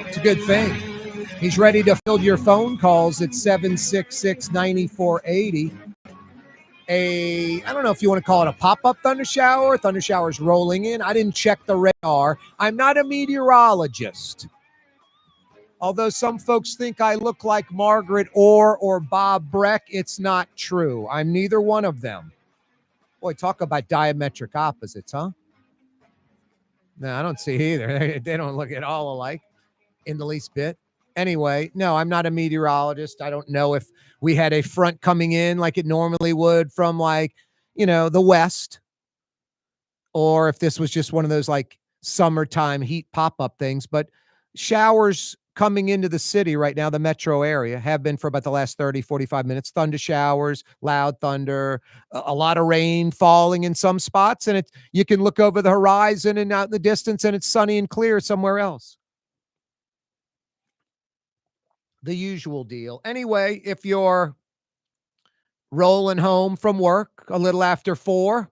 It's a good thing. He's ready to field your phone calls at 766-9480. I don't know if you want to call it a pop-up thunder shower. Thunder showers rolling in. I didn't check the radar. I'm not a meteorologist. Although some folks think I look like Margaret Orr or Bob Breck, it's not true. I'm neither one of them. Boy, talk about diametric opposites, huh? No, I don't see either. They don't look at all alike in the least bit. Anyway, no, I'm not a meteorologist. I don't know if we had a front coming in like it normally would from the west, or if this was just one of those like summertime heat pop-up things. But showers coming into the city right now, the metro area, have been for about the last 30, 45 minutes. Thunder showers, loud thunder, a lot of rain falling in some spots. And you can look over the horizon and out in the distance, and it's sunny and clear somewhere else. The usual deal. Anyway, if you're rolling home from work a little after 4,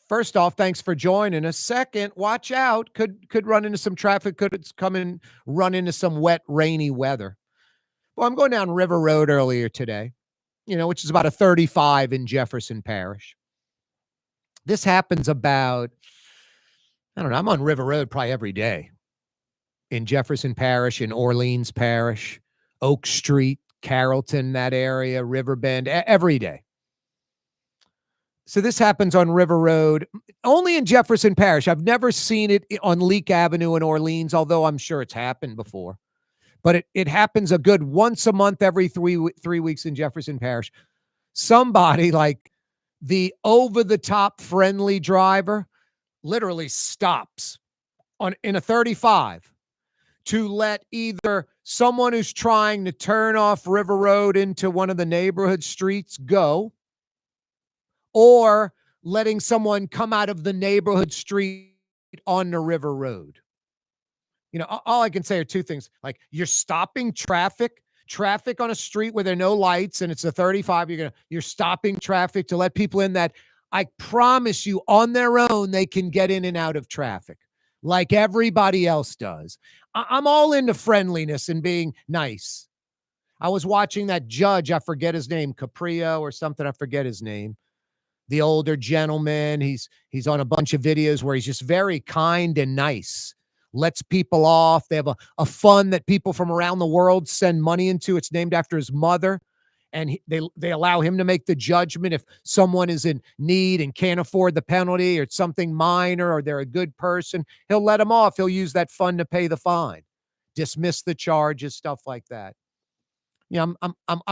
first off, thanks for joining us. Second, watch out. Could run into some traffic. Could come and run into some wet, rainy weather. Well, I'm going down River Road earlier today, which is about a 35 in Jefferson Parish. This happens about, I don't know, I'm on River Road probably every day. In Jefferson Parish, in Orleans Parish, Oak Street, Carrollton, that area, Riverbend, every day. So this happens on River Road, only in Jefferson Parish. I've never seen it on Leak Avenue in Orleans, although I'm sure it's happened before. But it happens a good once a month, every three weeks in Jefferson Parish. Somebody like the over-the-top friendly driver literally stops in a 35 to let either someone who's trying to turn off River Road into one of the neighborhood streets go, or letting someone come out of the neighborhood street on the River Road. All I can say are two things. Like, you're stopping traffic on a street where there are no lights and it's a 35. You're stopping traffic to let people in that I promise you on their own they can get in and out of traffic like everybody else does. I'm all into friendliness and being nice. I was watching that judge, I forget his name, Caprio or something, I forget his name. The older gentleman, he's on a bunch of videos where he's just very kind and nice. Lets people off. They have a fund that people from around the world send money into. It's named after his mother. And they allow him to make the judgment if someone is in need and can't afford the penalty, or it's something minor, or they're a good person. He'll let them off. He'll use that fund to pay the fine, dismiss the charges, stuff like that. I'm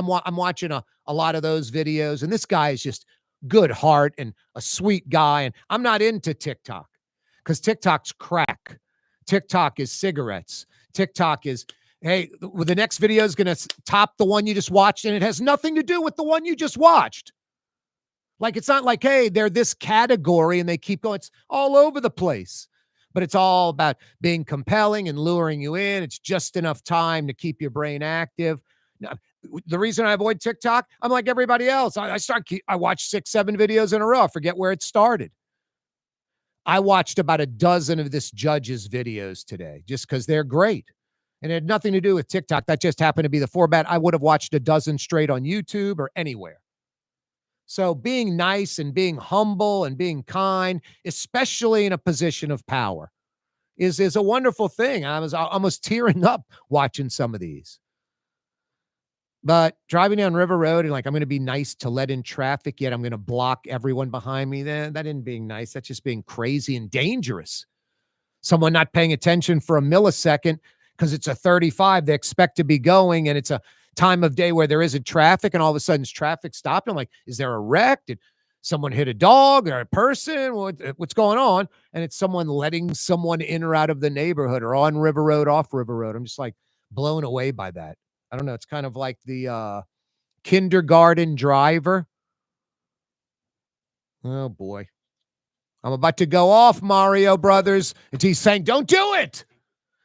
watching a lot of those videos, and this guy is just good heart and a sweet guy. And I'm not into TikTok because TikTok's crack. TikTok is cigarettes. TikTok is, hey, the next video is going to top the one you just watched, and it has nothing to do with the one you just watched. Like, it's not like, hey, they're this category and they keep going. It's all over the place. But it's all about being compelling and luring you in. It's just enough time to keep your brain active. Now, the reason I avoid TikTok, I'm like everybody else. I watch 6-7 videos in a row. I forget where it started. I watched about a dozen of this judge's videos today just because they're great. And it had nothing to do with TikTok. That just happened to be the format. I would have watched a dozen straight on YouTube or anywhere. So being nice and being humble and being kind, especially in a position of power, is a wonderful thing. I was almost tearing up watching some of these. But driving down River Road and like, I'm going to be nice to let in traffic, yet I'm going to block everyone behind me. That isn't being nice. That's just being crazy and dangerous. Someone not paying attention for a millisecond because it's a 35. They expect to be going, and it's a time of day where there isn't traffic, and all of a sudden traffic stopped. I'm like, is there a wreck? Did someone hit a dog or a person? What's going on? And it's someone letting someone in or out of the neighborhood or on River Road, off River Road. I'm just like blown away by that. I don't know. It's kind of like the kindergarten driver. Oh, boy. I'm about to go off, Mario Brothers. And he's saying, don't do it.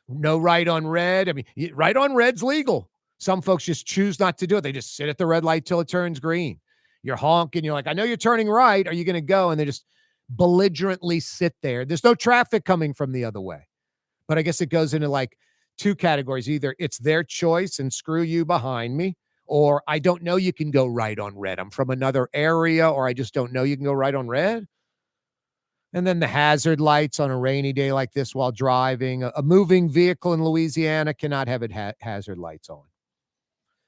No right on red. I mean, right on red's legal. Some folks just choose not to do it. They just sit at the red light till it turns green. You're honking. You're like, I know you're turning right. Are you going to go? And they just belligerently sit there. There's no traffic coming from the other way. But I guess it goes into like two categories. Either it's their choice and screw you behind me, or I don't know you can go right on red. I'm from another area, or I just don't know you can go right on red. And then the hazard lights on a rainy day like this while driving. A moving vehicle in Louisiana cannot have hazard lights on.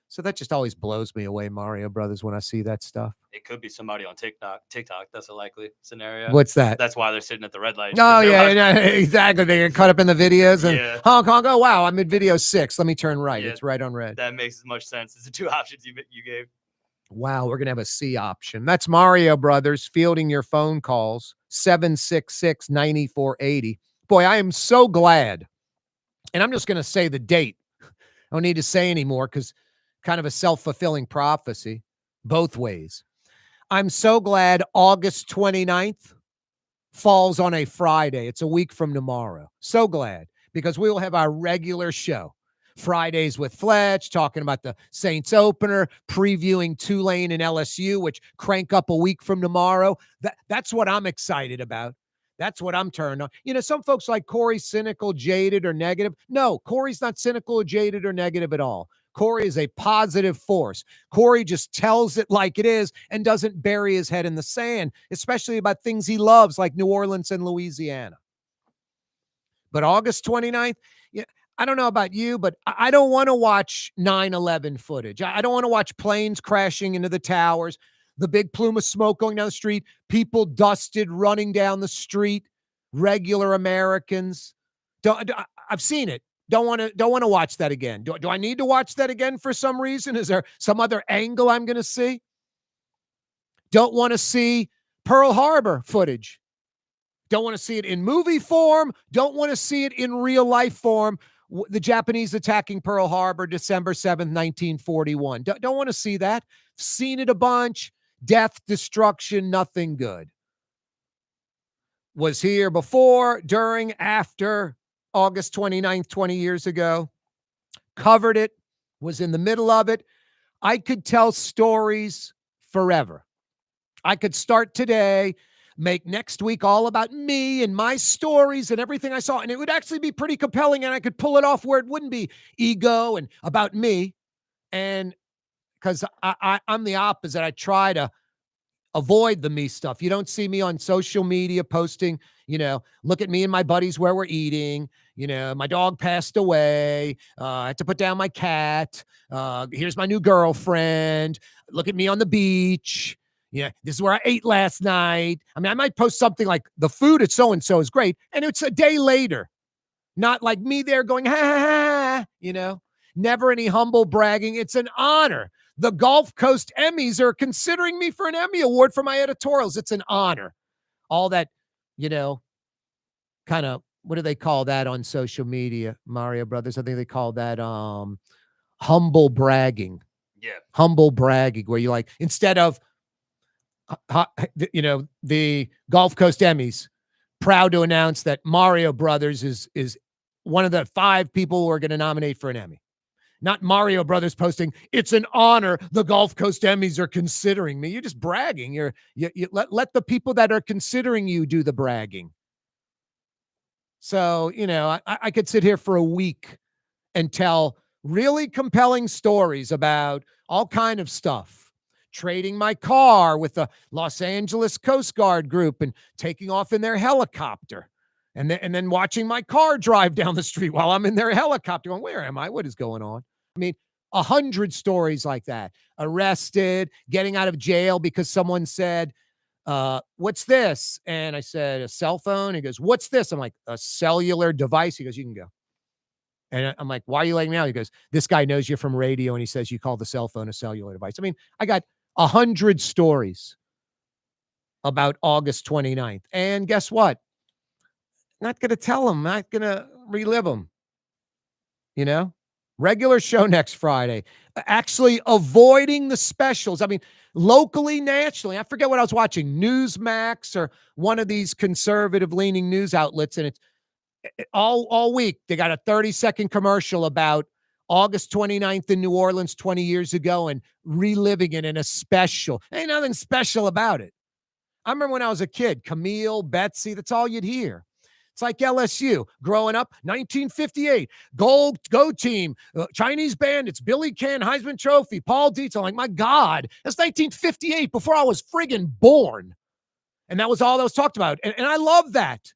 So that just always blows me away, Mario Brothers, when I see that stuff. It could be somebody on TikTok. That's a likely scenario. What's that? That's why they're sitting at the red light. Oh, yeah, exactly. They get caught up in the videos and Hong Kong. Oh, wow, I'm in video 6. Let me turn right. It's right on red. That makes as much sense as the two options you gave. Wow, we're going to have a C option. That's Mario Brothers fielding your phone calls, 766-9480. Boy, I am so glad. And I'm just going to say the date. I don't need to say anymore because kind of a self-fulfilling prophecy both ways. I'm so glad August 29th falls on a Friday. It's a week from tomorrow. So glad, because we will have our regular show. Fridays with Fletch, talking about the Saints opener, previewing Tulane and LSU, which crank up a week from tomorrow. That's what I'm excited about. That's what I'm turned on. You know, some folks like Corey cynical, jaded, or negative. No, Corey's not cynical or jaded or negative at all. Corey is a positive force. Corey just tells it like it is and doesn't bury his head in the sand, especially about things he loves like New Orleans and Louisiana. But August 29th, yeah, I don't know about you, but I don't want to watch 9/11 footage. I don't want to watch planes crashing into the towers, the big plume of smoke going down the street, people dusted running down the street, regular Americans. I've seen it. Don't want to watch that again. Do I need to watch that again for some reason? Is there some other angle I'm going to see? Don't want to see Pearl Harbor footage. Don't want to see it in movie form. Don't want to see it in real life form. The Japanese attacking Pearl Harbor, December 7th, 1941. Don't want to see that. Seen it a bunch. Death, destruction, nothing good. Was here before, during, after August 29th, 20 years ago. Covered it. Was in the middle of it. I could tell stories forever. I could start today, make next week all about me and my stories and everything I saw. And it would actually be pretty compelling, and I could pull it off where it wouldn't be ego and about me. And because I'm the opposite. I try to avoid the me stuff. You don't see me on social media posting, look at me and my buddies where we're eating. My dog passed away. I had to put down my cat. Here's my new girlfriend. Look at me on the beach. Yeah, this is where I ate last night. I mean, I might post something like the food at so-and-so is great, and it's a day later. Not like me there going, ha, ha, ha, never any humble bragging. It's an honor. The Gulf Coast Emmys are considering me for an Emmy Award for my editorials. It's an honor. All that, kind of, what do they call that on social media, Mario Brothers? I think they call that humble bragging. Yeah. Humble bragging, where you like, instead of, the Gulf Coast Emmys, proud to announce that Mario Brothers is one of the 5 people who are going to nominate for an Emmy. Not Mario Brothers posting, it's an honor, the Gulf Coast Emmys are considering me. You're just bragging. You let the people that are considering you do the bragging. So, I could sit here for a week and tell really compelling stories about all kind of stuff. Trading my car with the Los Angeles Coast Guard group and taking off in their helicopter. And then watching my car drive down the street while I'm in their helicopter going, where am I? What is going on? I mean, 100 stories like that. Arrested, getting out of jail because someone said, what's this? And I said, a cell phone. He goes, what's this? I'm like, a cellular device. He goes, you can go. And I'm like, why are you letting me out? He goes, this guy knows you from radio, and he says you call the cell phone a cellular device. I mean, I got 100 stories about August 29th. And guess what? Not going to tell them. Not going to relive them. Regular show next Friday. Actually avoiding the specials. I mean, locally, nationally. I forget what I was watching. Newsmax or one of these conservative-leaning news outlets. And it's all week. They got a 30-second commercial about August 29th in New Orleans 20 years ago and reliving it in a special. Ain't nothing special about it. I remember when I was a kid, Camille, Betsy, that's all you'd hear. It's like LSU growing up, 1958, go team, Chinese Bandits, Billy Cann, Heisman Trophy, Paul Dietz. I'm like, my God, that's 1958 before I was friggin' born. And that was all that was talked about. And I love that.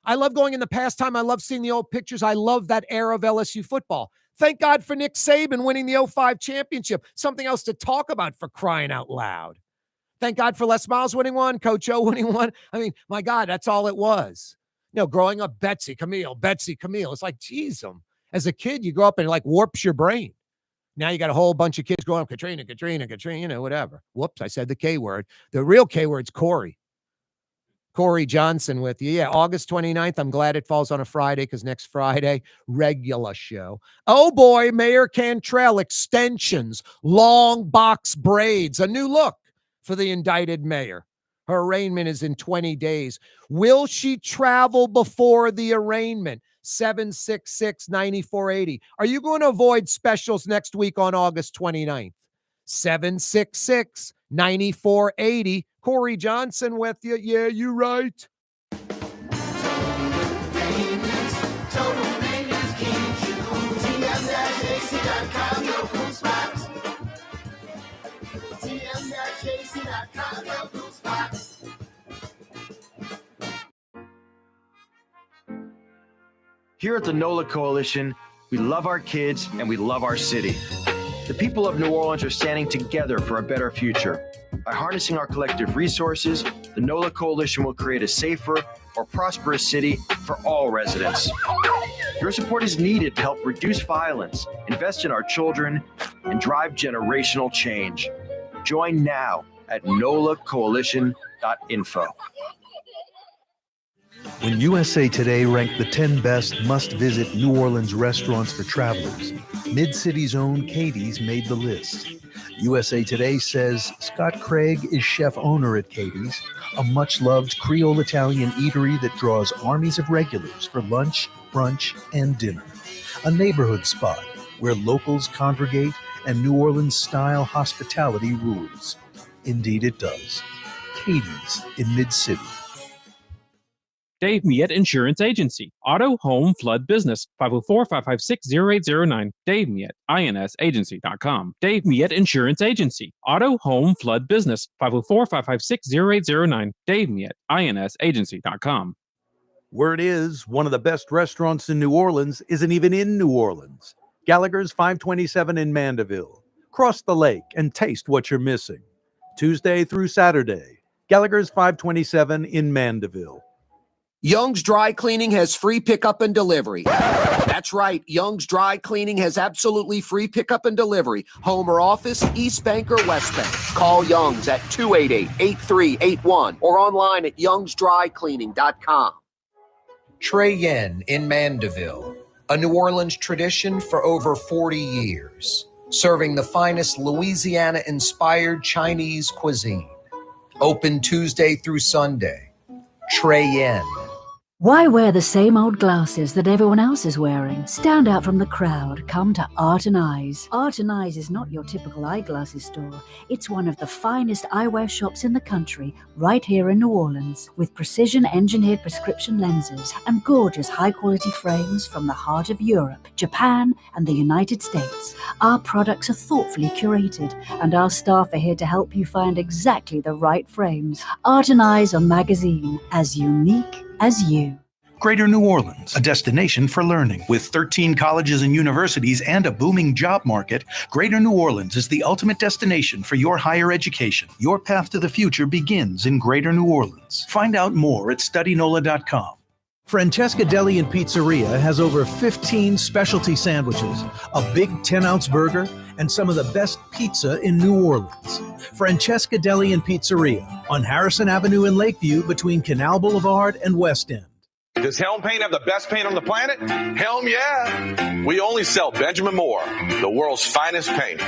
I love going in the pastime. I love seeing the old pictures. I love that era of LSU football. Thank God for Nick Saban winning the 05 championship. Something else to talk about, for crying out loud. Thank God for Les Miles winning one, Coach O winning one. I mean, my God, that's all it was. Growing up, Betsy, Camille. It's like, geez, as a kid, you grow up and it like warps your brain. Now you got a whole bunch of kids growing up, Katrina, whatever. Whoops, I said the K word. The real K word's Corey. Corey Johnson with you. Yeah, August 29th. I'm glad it falls on a Friday because next Friday, regular show. Oh boy, Mayor Cantrell, extensions, long box braids, a new look for the indicted mayor. Her arraignment is in 20 days. Will she travel before the arraignment? 766-9480. Are you going to avoid specials next week on August 29th? 766-9480. Corey Johnson with you. Yeah, you right. Here at the NOLA Coalition, we love our kids and we love our city. The people of New Orleans are standing together for a better future. By harnessing our collective resources, the NOLA Coalition will create a safer, more prosperous city for all residents. Your support is needed to help reduce violence, invest in our children, and drive generational change. Join now at nolacoalition.info. When USA Today ranked the 10 best must-visit New Orleans restaurants for travelers, Mid-City's own Katie's made the list. USA Today says Scott Craig is chef-owner at Katie's, a much-loved Creole Italian eatery that draws armies of regulars for lunch, brunch, and dinner. A neighborhood spot where locals congregate and New Orleans-style hospitality rules. Indeed it does. Katie's in Mid-City. Dave Miette Insurance Agency. Auto, home, flood, business. 504-556-0809. Dave Miette, insagency.com. Dave Miette Insurance Agency. Auto, home, flood, business. 504-556-0809. Dave Miette, insagency.com. Word is, one of the best restaurants in New Orleans isn't even in New Orleans. Gallagher's 527 in Mandeville. Cross the lake and taste what you're missing. Tuesday through Saturday. Gallagher's 527 in Mandeville. Young's Dry Cleaning has free pickup and delivery. That's right. Young's Dry Cleaning has absolutely free pickup and delivery. Home or office, East Bank or West Bank. Call Young's at 288-8381 or online at youngsdrycleaning.com. Trey Yen in Mandeville, a New Orleans tradition for over 40 years, serving the finest Louisiana-inspired Chinese cuisine. Open Tuesday through Sunday. Trey Yen. Why wear the same old glasses that everyone else is wearing? Stand out from the crowd. Come to Art and Eyes. Art and Eyes is not your typical eyeglasses store. It's one of the finest eyewear shops in the country, right here in New Orleans, with precision-engineered prescription lenses and gorgeous high-quality frames from the heart of Europe, Japan, and the United States. Our products are thoughtfully curated, and our staff are here to help you find exactly the right frames. Art and Eyes are magazine, as unique as you. Greater New Orleans, a destination for learning. With 13 colleges and universities and a booming job market, Greater New Orleans is the ultimate destination for your higher education. Your path to the future begins in Greater New Orleans. Find out more at studynola.com. Francesca Deli and Pizzeria has over 15 specialty sandwiches, a big 10-ounce burger, and some of the best pizza in New Orleans. Francesca Deli and Pizzeria on Harrison Avenue in Lakeview between Canal Boulevard and West End. Does Helm Paint have the best paint on the planet? Helm, yeah. We only sell Benjamin Moore, the world's finest paint.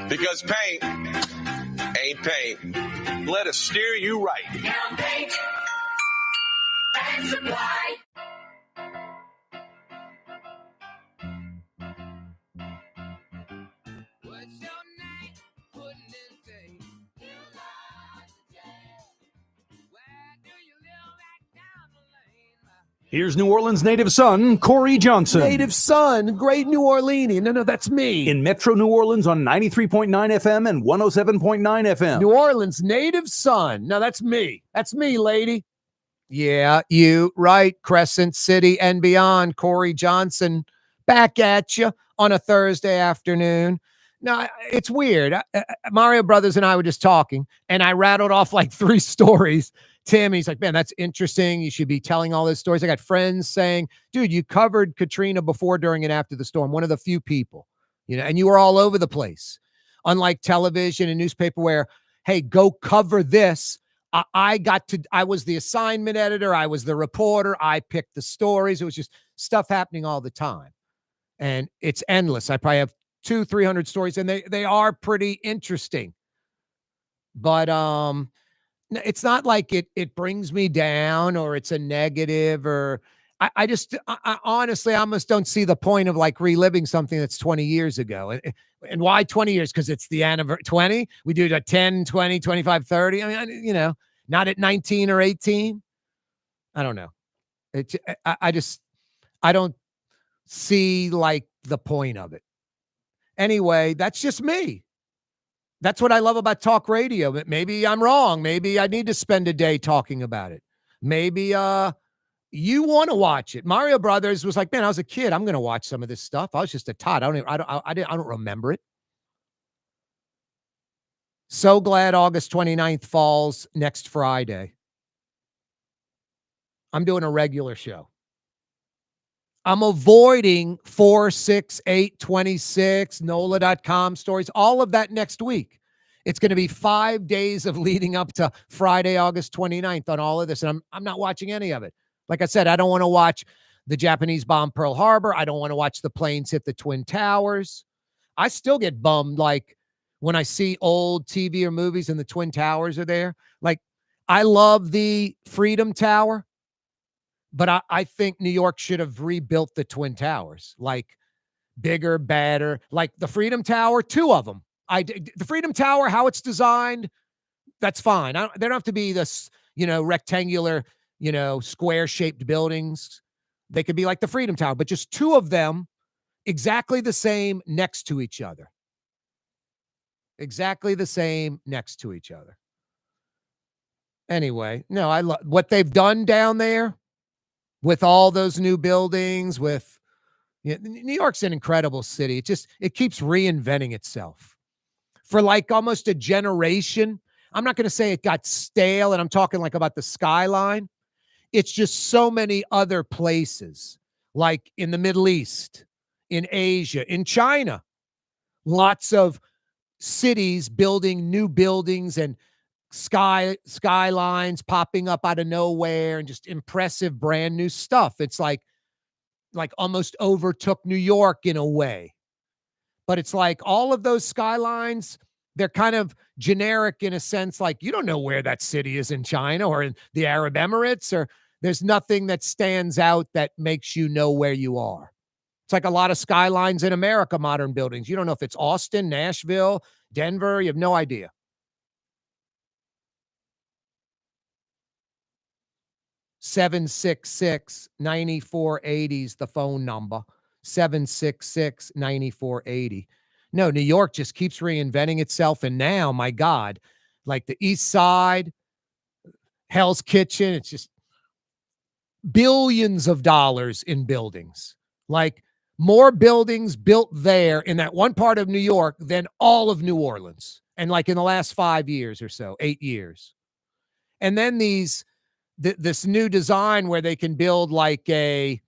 Because paint ain't paint. Let us steer you right. Helm Paint and Supply. What's your name? Putting in things. You lie today. Well, Here's New Orleans native son, Corey Johnson. Native son, great New Orleanian. No, that's me. In Metro New Orleans on 93.9 FM and 107.9 FM. New Orleans native son. No, that's me. That's me, lady. Yeah, you right. Crescent City and beyond. Corey Johnson back at you on a Thursday afternoon. Now, it's weird. Mario Brothers and I were just talking, and I rattled off like 3 stories. Tim, he's like, man, that's interesting. You should be telling all those stories. I got friends saying, dude, you covered Katrina before, during, and after the storm. One of the few people, and you were all over the place. Unlike television and newspaper where, hey, go cover this. I was the assignment editor. I was the reporter. I picked the stories. It was just stuff happening all the time. And it's endless. I probably have 200-300 stories, and they are pretty interesting. But it's not like it brings me down or it's a negative, or I honestly almost don't see the point of like reliving something that's 20 years ago. And why 20 years? Because it's the anniversary. 20? We do it at 10, 20, 25, 30. I mean, not at 19 or 18. I don't know. I don't see like the point of it. Anyway, that's just me. That's what I love about talk radio. But maybe I'm wrong. Maybe I need to spend a day talking about it. Maybe you want to watch it. Mario Brothers was like, man, I was a kid. I'm going to watch some of this stuff. I was just a tot. I don't remember it. So glad August 29th falls next Friday. I'm doing a regular show. I'm avoiding 4, 6, 8, 26, NOLA.com stories, all of that next week. It's going to be 5 days of leading up to Friday, August 29th on all of this. And I'm not watching any of it. Like I said, I don't want to watch the Japanese bomb Pearl Harbor. I don't want to watch the planes hit the Twin Towers. I still get bummed, like, when I see old TV or movies and the Twin Towers are there. Like, I love the Freedom Tower, but I think New York should have rebuilt the Twin Towers, like bigger, better, like the Freedom Tower, 2 of them. The Freedom Tower, how it's designed, that's fine. They don't have to be this, rectangular, square-shaped buildings. They could be like the Freedom Tower, but just 2 of them exactly the same next to each other. Exactly the same next to each other. Anyway, no, I love what they've done down there with all those new buildings. New York's an incredible city. It keeps reinventing itself. For like almost a generation, I'm not going to say it got stale, and I'm talking like about the skyline. It's just so many other places, like in the Middle East, in Asia, in China. Lots of cities building new buildings and skylines popping up out of nowhere, and just impressive brand new stuff. It's like almost overtook New York in a way. But it's like all of those skylines, they're kind of generic in a sense, like you don't know where that city is in China or in the Arab Emirates, or there's nothing that stands out that makes you know where you are. It's like a lot of skylines in America, modern buildings. You don't know if it's Austin, Nashville, Denver. You have no idea. (766-9480) is the phone number. 766-9480. No, New York just keeps reinventing itself. And now, my God, like the East Side, Hell's Kitchen, it's just billions of dollars in buildings. Like more buildings built there in that one part of New York than all of New Orleans. And like in the last 5 years or so, 8 years. And then this new design where they can build like a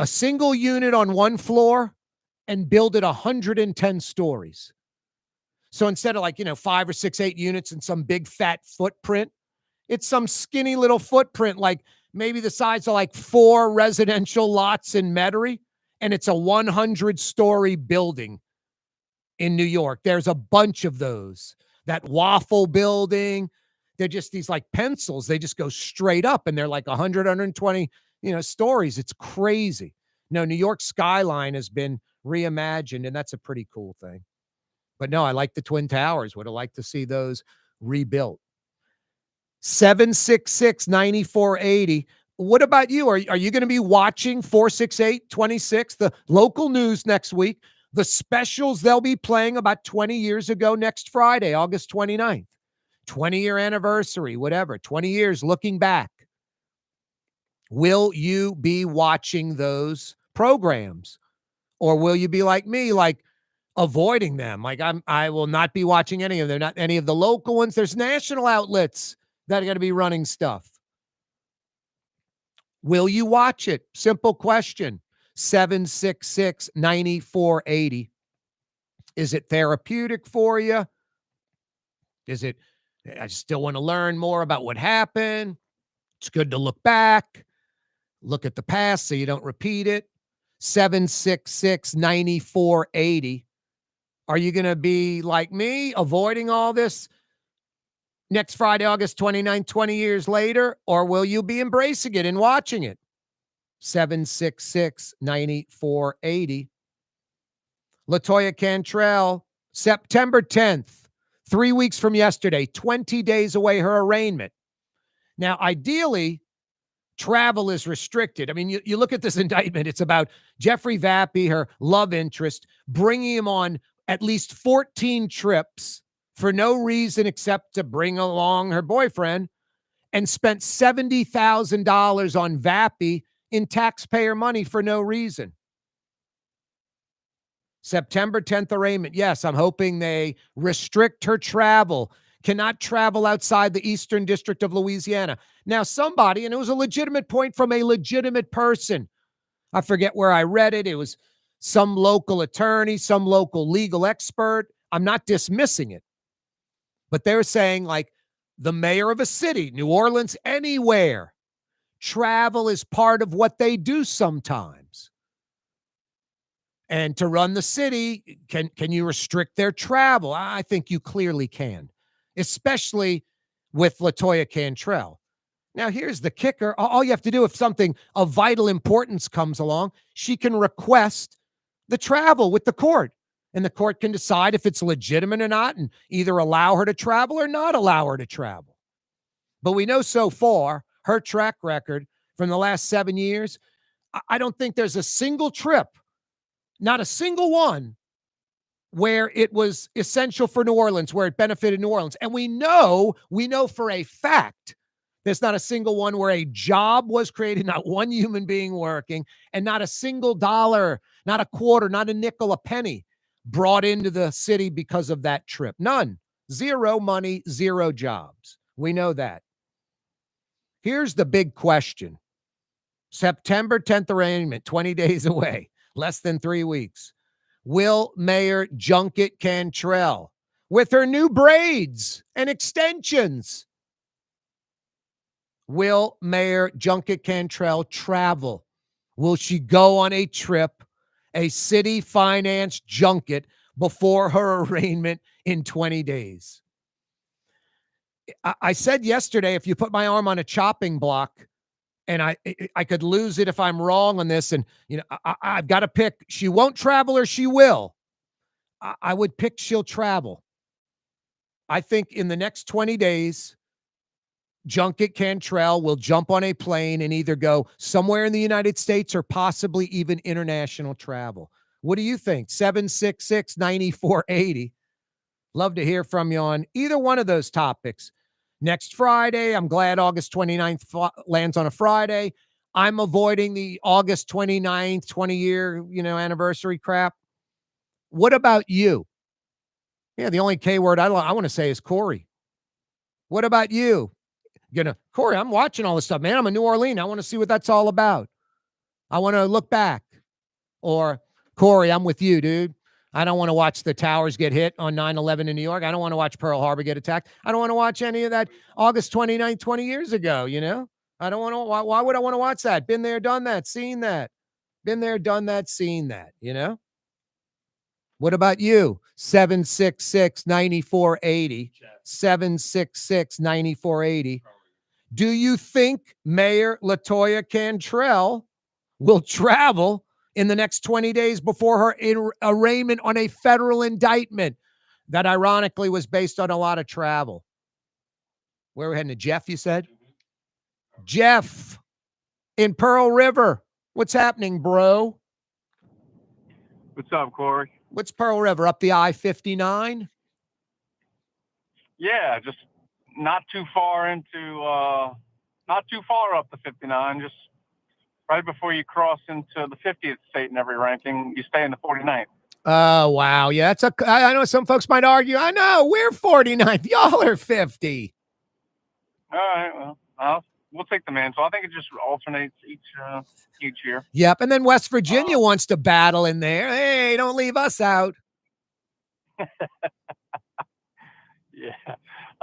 single unit on one floor and build it 110 stories. So instead of like, 5 or 6, 8 units in some big fat footprint, it's some skinny little footprint, like maybe the size of like 4 residential lots in Metairie, and it's a 100-story building in New York. There's a bunch of those. That waffle building, they're just these like pencils. They just go straight up, and they're like 100, 120, stories. It's crazy. No, New York skyline has been reimagined, and that's a pretty cool thing. But no, I like the Twin Towers. Would have liked to see those rebuilt. 766-9480. What about you? Are you going to be watching 468-26, the local news next week? The specials they'll be playing about 20 years ago next Friday, August 29th. 20-year anniversary, whatever, 20 years looking back. Will you be watching those programs? Or will you be like me, like avoiding them? Like I will not be watching any of them, not any of the local ones. There's national outlets that are going to be running stuff. Will you watch it? Simple question. 766-9480. Is it therapeutic for you? Is it, I still want to learn more about what happened? It's good to look back, look at the past so you don't repeat it. 766-9480. Are you going to be like me, avoiding all this next Friday, August 29th, 20 years later? Or will you be embracing it and watching it? 766-9480. LaToya Cantrell, September 10th, 3 weeks from yesterday, 20 days away, her arraignment. Now, ideally, travel is restricted. I mean, you look at this indictment, it's about Jeffrey Vappy, her love interest, bringing him on at least 14 trips for no reason except to bring along her boyfriend, and spent $70,000 on Vappy in taxpayer money for no reason. September 10th arraignment. Yes, I'm hoping they restrict her travel. Cannot travel outside the Eastern District of Louisiana. Now, somebody, and it was a legitimate point from a legitimate person. I forget where I read it. It was some local attorney, some local legal expert. I'm not dismissing it. But they're saying, like, the mayor of a city, New Orleans, anywhere, travel is part of what they do sometimes. And to run the city, can you restrict their travel? I think you clearly can, especially with LaToya Cantrell. Now, here's the kicker. All you have to do, if something of vital importance comes along, she can request the travel with the court. And the court can decide if it's legitimate or not and either allow her to travel or not allow her to travel. But we know so far, her track record from the last 7 years, I don't think there's a single trip, not a single one, where it was essential for New Orleans, where it benefited New Orleans. And we know for a fact there's not a single one where a job was created, not one human being working, and not a single dollar, not a quarter, not a nickel, a penny brought into the city because of that trip. None. Zero money, zero jobs. We know that. Here's the big question. September 10th arraignment, 20 days away, less than 3 weeks. Will Mayor Junket Cantrell, with her new braids and extensions, will Mayor Junket Cantrell travel? Will she go on a trip, a city finance junket, before her arraignment in 20 daes? I said yesterday, if you put my arm on a chopping block, and I could lose it if I'm wrong on this, and I've got to pick. She won't travel or she will. I would pick she'll travel. I think in the next 20 days, Junket Cantrell will jump on a plane and either go somewhere in the United States or possibly even international travel. What do you think? 766-9480. Love to hear from you on either one of those topics. Next Friday, I'm glad August 29th lands on a Friday. I'm avoiding the August 29th, 20-year, anniversary crap. What about you? Yeah, the only K word I want to say is Corey. What about you? Corey, I'm watching all this stuff, man. I'm in New Orleans. I want to see what that's all about. I want to look back. Or, Corey, I'm with you, dude. I don't want to watch the towers get hit on 9/11 in New York. I don't want to watch Pearl Harbor get attacked. I don't want to watch any of that August 29th, 20 years ago, I don't want to. Why would I want to watch that? Been there, done that, seen that. Been there, done that, seen that, What about you? 766-9480. 766-9480. Do you think Mayor LaToya Cantrell will travel in the next 20 days before her arraignment on a federal indictment that ironically was based on a lot of travel? Where we're heading to Jeff, you said? Jeff, in Pearl River. What's happening, bro? What's up, Corey? What's Pearl River? Up the I-59? Yeah, just not too far up the 59, just right before you cross into the 50th state in every ranking, you stay in the 49th. Oh, wow. Yeah, I know some folks might argue. I know, we're 49th. Y'all are 50. All right, well, we'll take the mantle. I think it just alternates each year. Yep, and then West Virginia wants to battle in there. Hey, don't leave us out.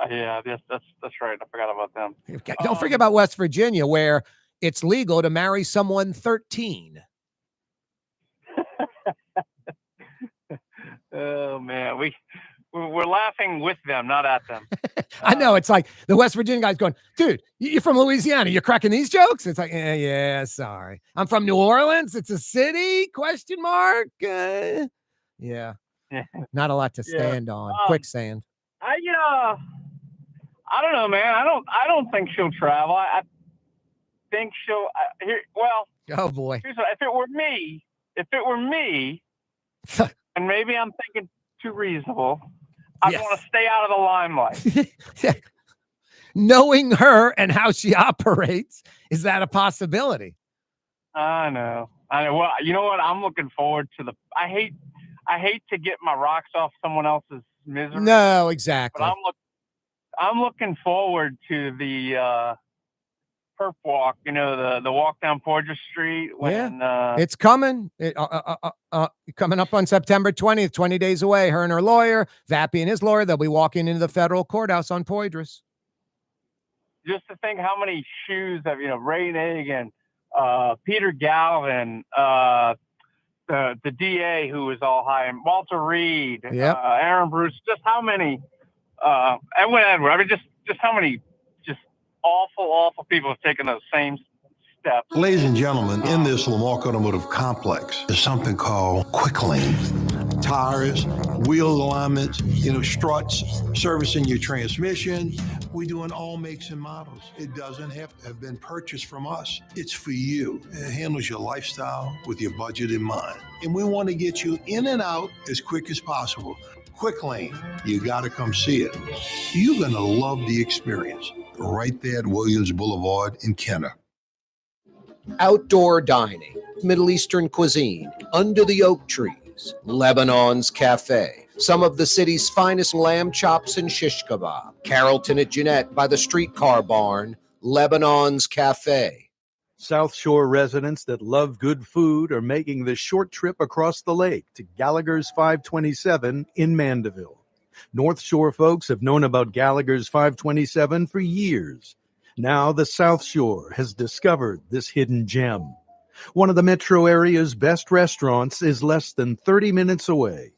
Yeah, that's right. I forgot about them. Don't forget about West Virginia, where it's legal to marry someone 13. Oh man, we're laughing with them, not at them. I know, it's like the West Virginia guy's going, dude, you're from Louisiana. You're cracking these jokes? It's like, yeah, sorry. I'm from New Orleans. It's a city? Question mark. Yeah, not a lot to stand on. Quicksand. I don't know, man. I don't think she'll travel. I think she'll. Oh boy. If it were me, and maybe I'm thinking too reasonable, I'd want to stay out of the limelight. Knowing her and how she operates, is that a possibility? I know. Well, you know what? I'm looking forward to I hate to get my rocks off someone else's misery. No, exactly. But I'm looking forward to the perp walk. You know, the walk down Poydras Street. It's coming. Coming up on September 20th, 20 days away. Her and her lawyer, Vappy and his lawyer, they'll be walking into the federal courthouse on Poydras. Just to think how many shoes have, Ray Nagin, Peter Galvin, the DA who was all high, and Walter Reed, Aaron Bruce, just how many, Edwin Edward, I mean, just how many just awful people have taken those same steps. Ladies and gentlemen, in this Lamarck Automotive Complex is something called Quick Lane. Tires, wheel alignments, struts, servicing your transmission. We do in all makes and models. It doesn't have to have been purchased from us. It's for you. It handles your lifestyle with your budget in mind. And we want to get you in and out as quick as possible. Quick Lane, you got to come see it. You're going to love the experience. Right there at Williams Boulevard in Kenner. Outdoor dining, Middle Eastern cuisine, under the oak trees, Lebanon's Cafe. Some of the city's finest lamb chops and shish kebab. Carrollton at Jeanette by the streetcar barn, Lebanon's Cafe. South Shore residents that love good food are making the short trip across the lake to Gallagher's 527 in Mandeville. North Shore folks have known about Gallagher's 527 for years. Now the South Shore has discovered this hidden gem. One of the metro area's best restaurants is less than 30 minutes away.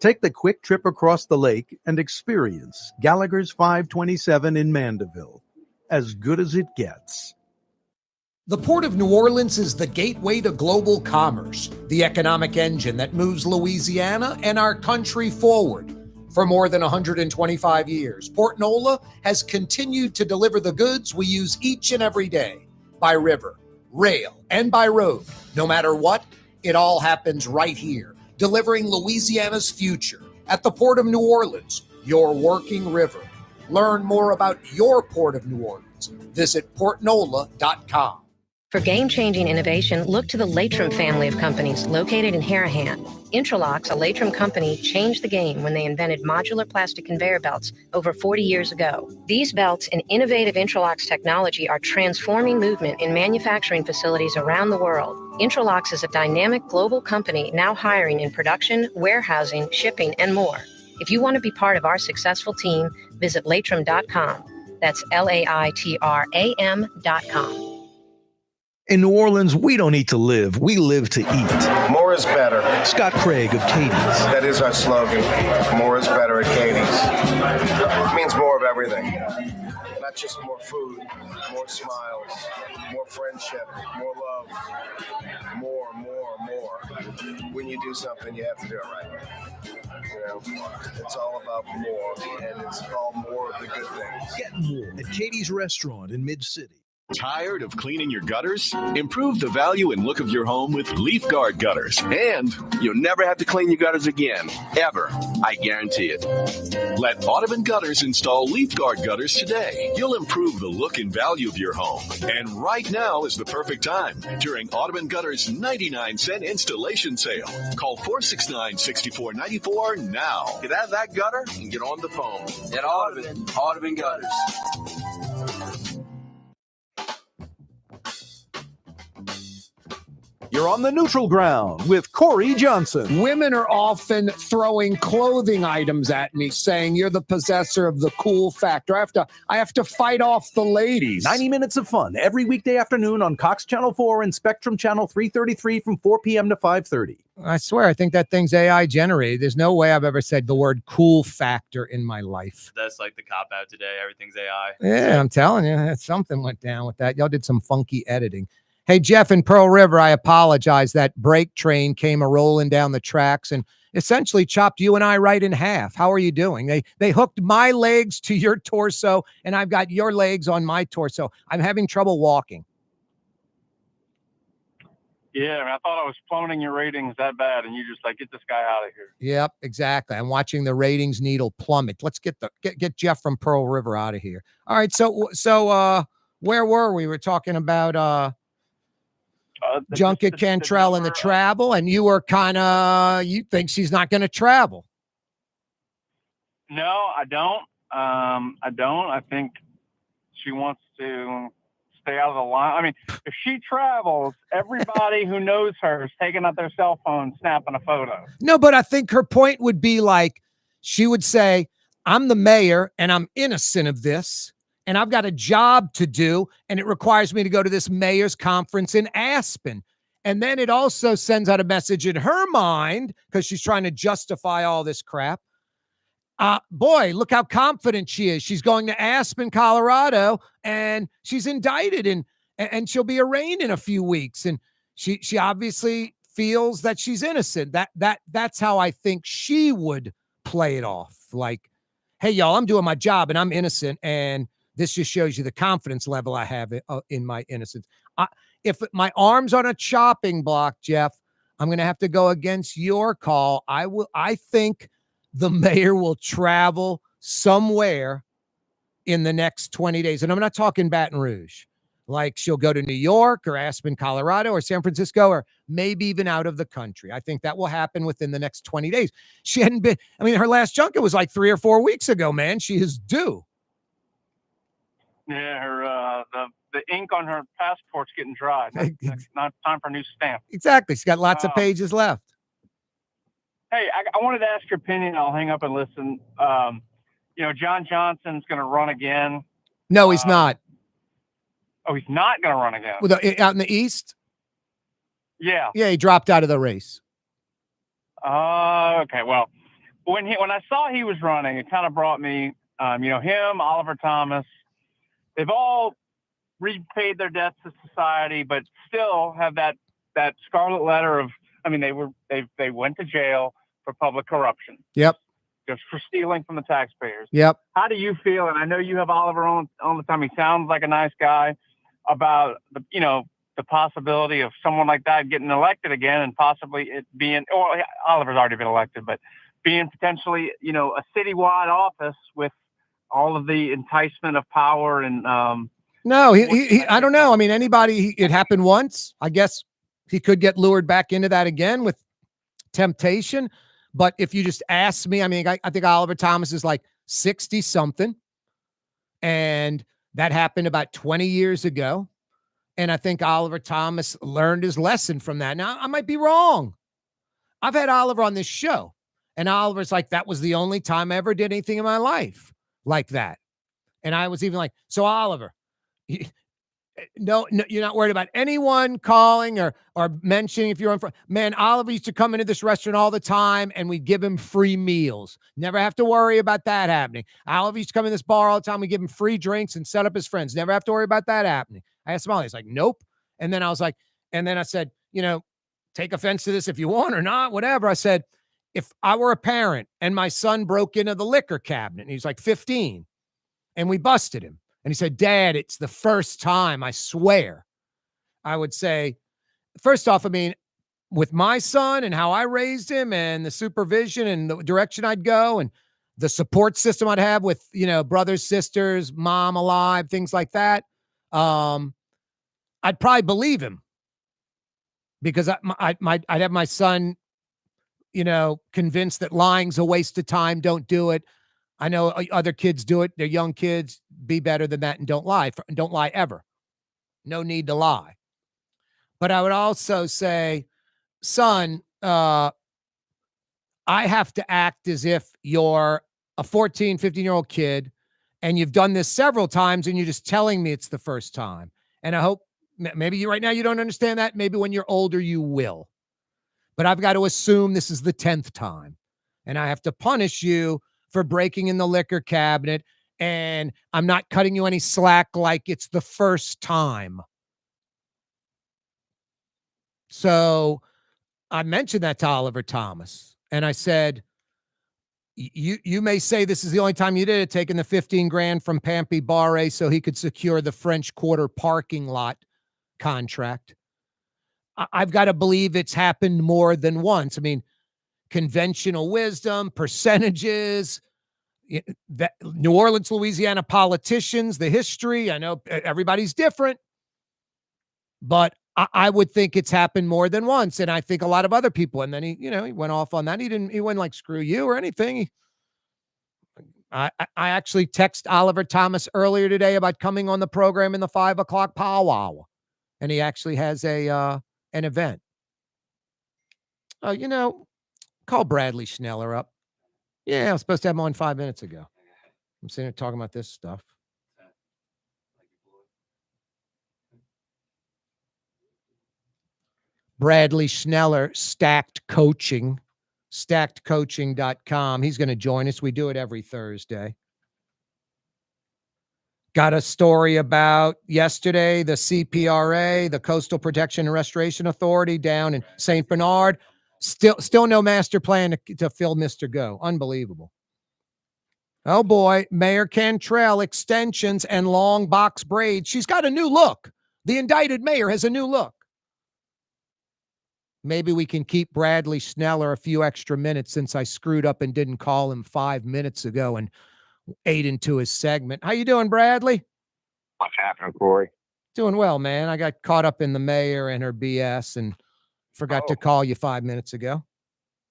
Take the quick trip across the lake and experience Gallagher's 527 in Mandeville. As good as it gets. The Port of New Orleans is the gateway to global commerce, the economic engine that moves Louisiana and our country forward. For more than 125 years, Port Nola has continued to deliver the goods we use each and every day, by river, rail, and by road. No matter what, it all happens right here, delivering Louisiana's future at the Port of New Orleans, your working river. Learn more about your Port of New Orleans. Visit portnola.com. For game-changing innovation, look to the Latrim family of companies located in Harahan. Intralocks, a Latrim company, changed the game when they invented modular plastic conveyor belts over 40 years ago. These belts and innovative Intralocks technology are transforming movement in manufacturing facilities around the world. Intralocks is a dynamic global company now hiring in production, warehousing, shipping, and more. If you want to be part of our successful team, visit Latrim.com. That's LAITRAM.com. In New Orleans, we don't eat to live. We live to eat. More is better. Scott Craig of Katie's. That is our slogan. More is better at Katie's. It means more of everything. Not just more food, more smiles, more friendship, more love, more. When you do something, you have to do it right. It's all about more, and it's all more of the good things. Get more at Katie's Restaurant in Mid-City. Tired of cleaning your gutters? Improve the value and look of your home with Leaf Guard gutters. And you'll never have to clean your gutters again, ever. I guarantee it. Let Audubon Gutters install Leaf Guard gutters today. You'll improve the look and value of your home. And right now is the perfect time during Audubon Gutters 99-cent installation sale. Call 469-6494 now. Get out of that gutter and get on the phone. At Audubon Gutters. You're on the neutral ground with Corey Johnson. Women are often throwing clothing items at me saying you're the possessor of the cool factor. I have to fight off the ladies. 90 minutes of fun every weekday afternoon on Cox Channel 4 and Spectrum Channel 333 from 4 p.m. to 5:30. I swear, I think that thing's AI generated. There's no way I've ever said the word cool factor in my life. That's like the cop out today. Everything's AI. Yeah, I'm telling you, something went down with that. Y'all did some funky editing. Hey, Jeff in Pearl River, I apologize. That brake train came a-rolling down the tracks and essentially chopped you and I right in half. How are you doing? They hooked my legs to your torso, and I've got your legs on my torso. I'm having trouble walking. Yeah, I thought I was plummeting your ratings that bad, and you just like, get this guy out of here. Yep, exactly. I'm watching the ratings needle plummet. Let's get Jeff from Pearl River out of here. All right, so where were we? We're talking about Junket Cantrell and the travel, and you were you think she's not going to travel. No, I don't. I think she wants to stay out of the line. I mean, if she travels, everybody who knows her is taking out their cell phone, snapping a photo. No, but I think her point would be like, she would say, I'm the mayor and I'm innocent of this. And I've got a job to do, and it requires me to go to this mayor's conference in Aspen. And then it also sends out a message in her mind, because she's trying to justify all this crap. Boy, look how confident she is. She's going to Aspen, Colorado, and she's indicted, and she'll be arraigned in a few weeks. And she obviously feels that she's innocent. That's how I think she would play it off. Like, hey, y'all, I'm doing my job, and I'm innocent, and this just shows you the confidence level I have in my innocence. If my arm's on a chopping block, Jeff, I'm going to have to go against your call. I think the mayor will travel somewhere in the next 20 days. And I'm not talking Baton Rouge. Like, she'll go to New York or Aspen, Colorado, or San Francisco, or maybe even out of the country. I think that will happen within the next 20 days. She hadn't been, her last junket was like 3 or 4 weeks ago, man. She is due. Yeah, her the ink on her passport's getting dry. Not time for a new stamp. Exactly. She's got lots of pages left. Hey, I wanted to ask your opinion. I'll hang up and listen. John Johnson's going to run again. No, he's not. Oh, he's not going to run again. Out in the East? Yeah. Yeah, he dropped out of the race. Okay. Well, when I saw he was running, it kind of brought me, him, Oliver Thomas. They've all repaid their debts to society, but still have that scarlet letter of, they went to jail for public corruption. Yep. Just for stealing from the taxpayers. Yep. How do you feel? And I know you have Oliver on the time. He sounds like a nice guy, about the possibility of someone like that getting elected again, and possibly it being, or Oliver's already been elected, but being potentially, a citywide office with all of the enticement of power and no, he I don't know. It happened once. I guess he could get lured back into that again with temptation. But if you just ask me, I think Oliver Thomas is like 60 something, and that happened about 20 years ago. And I think Oliver Thomas learned his lesson from that. Now, I might be wrong. I've had Oliver on this show, and Oliver's like, that was the only time I ever did anything in my life like that. And I was even like, so Oliver, no, you're not worried about anyone calling or mentioning if you're on. Man, Oliver used to come into this restaurant all the time, and we give him free meals. Never have to worry about that happening. Oliver used to come in this bar all the time. We give him free drinks and set up his friends. Never have to worry about that happening. I asked him all. He's like, nope. And then I was like, and then I said, take offense to this if you want or not, whatever. I said, if I were a parent and my son broke into the liquor cabinet, and he's like 15, and we busted him, And he said, Dad, it's the first time, I swear. I would say, first off, I mean, with my son and how I raised him and the supervision and the direction I'd go and the support system I'd have with, brothers, sisters, mom alive, things like that, I'd probably believe him because I'd have my son, convinced that lying's a waste of time. Don't do it. I know other kids do it. They're young kids. Be better than that and don't lie. Don't lie ever. No need to lie. But I would also say, son, I have to act as if you're a 14, 15-year-old kid and you've done this several times and you're just telling me it's the first time. And I hope maybe right now you don't understand that. Maybe when you're older, you will. But I've got to assume this is the 10th time. And I have to punish you for breaking in the liquor cabinet. And I'm not cutting you any slack like it's the first time. So I mentioned that to Oliver Thomas. And I said, you may say this is the only time you did it, taking the 15 grand from Pampy Barre so he could secure the French Quarter parking lot contract. I've got to believe it's happened more than once. I mean, conventional wisdom, percentages, that New Orleans, Louisiana politicians, the history. I know everybody's different, but I would think it's happened more than once. And I think a lot of other people, and then he went off on that. He wasn't like, screw you or anything. I actually texted Oliver Thomas earlier today about coming on the program in the 5 o'clock powwow. And he actually has an event. Call Bradley Schneller up. Yeah, I was supposed to have him on 5 minutes ago. I'm sitting here talking about this stuff. Bradley Schneller, stackedcoaching.com. He's going to join us. We do it every Thursday. Got a story about yesterday, the CPRA, the Coastal Protection and Restoration Authority down in St. Bernard. Still no master plan to fill Mr. Go. Unbelievable. Oh boy, Mayor Cantrell, extensions and long box braids. She's got a new look. The indicted mayor has a new look. Maybe we can keep Bradley Schneller a few extra minutes since I screwed up and didn't call him 5 minutes ago and ate into his segment. How you doing, Bradley? What's happening, Corey? Doing well, man. I got caught up in the mayor and her BS and forgot to call you 5 minutes ago.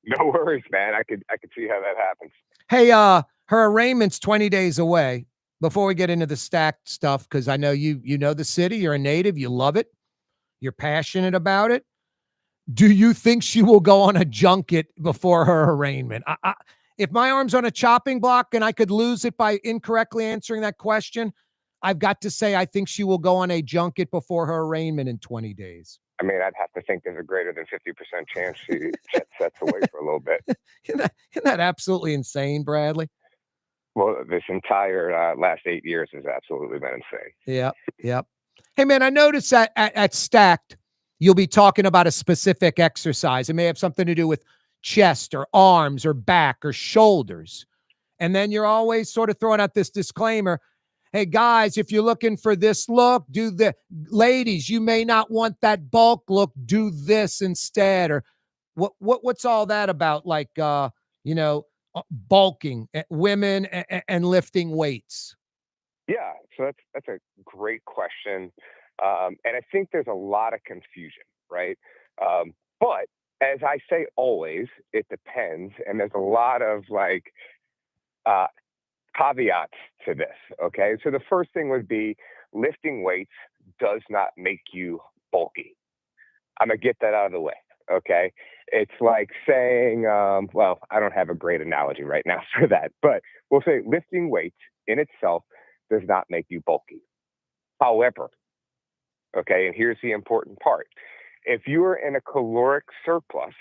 No worries, man. I could see how that happens. Hey, her arraignment's 20 days away. Before we get into the stacked stuff, because I know you know the city, you're a native, you love it, you're passionate about it. Do you think she will go on a junket before her arraignment? If my arm's on a chopping block and I could lose it by incorrectly answering that question, I've got to say I think she will go on a junket before her arraignment in 20 days. I mean, I'd have to think there's a greater than 50% chance she sets away for a little bit. Isn't that absolutely insane, Bradley? Well, this entire last 8 years has absolutely been insane. Yep. Hey, man, I noticed that at Stacked, you'll be talking about a specific exercise. It may have something to do with chest or arms or back or shoulders. And then you're always sort of throwing out this disclaimer. Hey, guys, if you're looking for this look, do the ladies, you may not want that bulk look. Do this instead. Or what's all that about? Like, bulking women and lifting weights. Yeah. So that's a great question. And I think there's a lot of confusion, right? But as I say, always, it depends. And there's a lot of caveats to this. Okay. So the first thing would be lifting weights does not make you bulky. I'm going to get that out of the way. Okay. It's like saying, well, I don't have a great analogy right now for that, but we'll say lifting weights in itself does not make you bulky. However, okay, and here's the important part. If you are in a caloric surplus,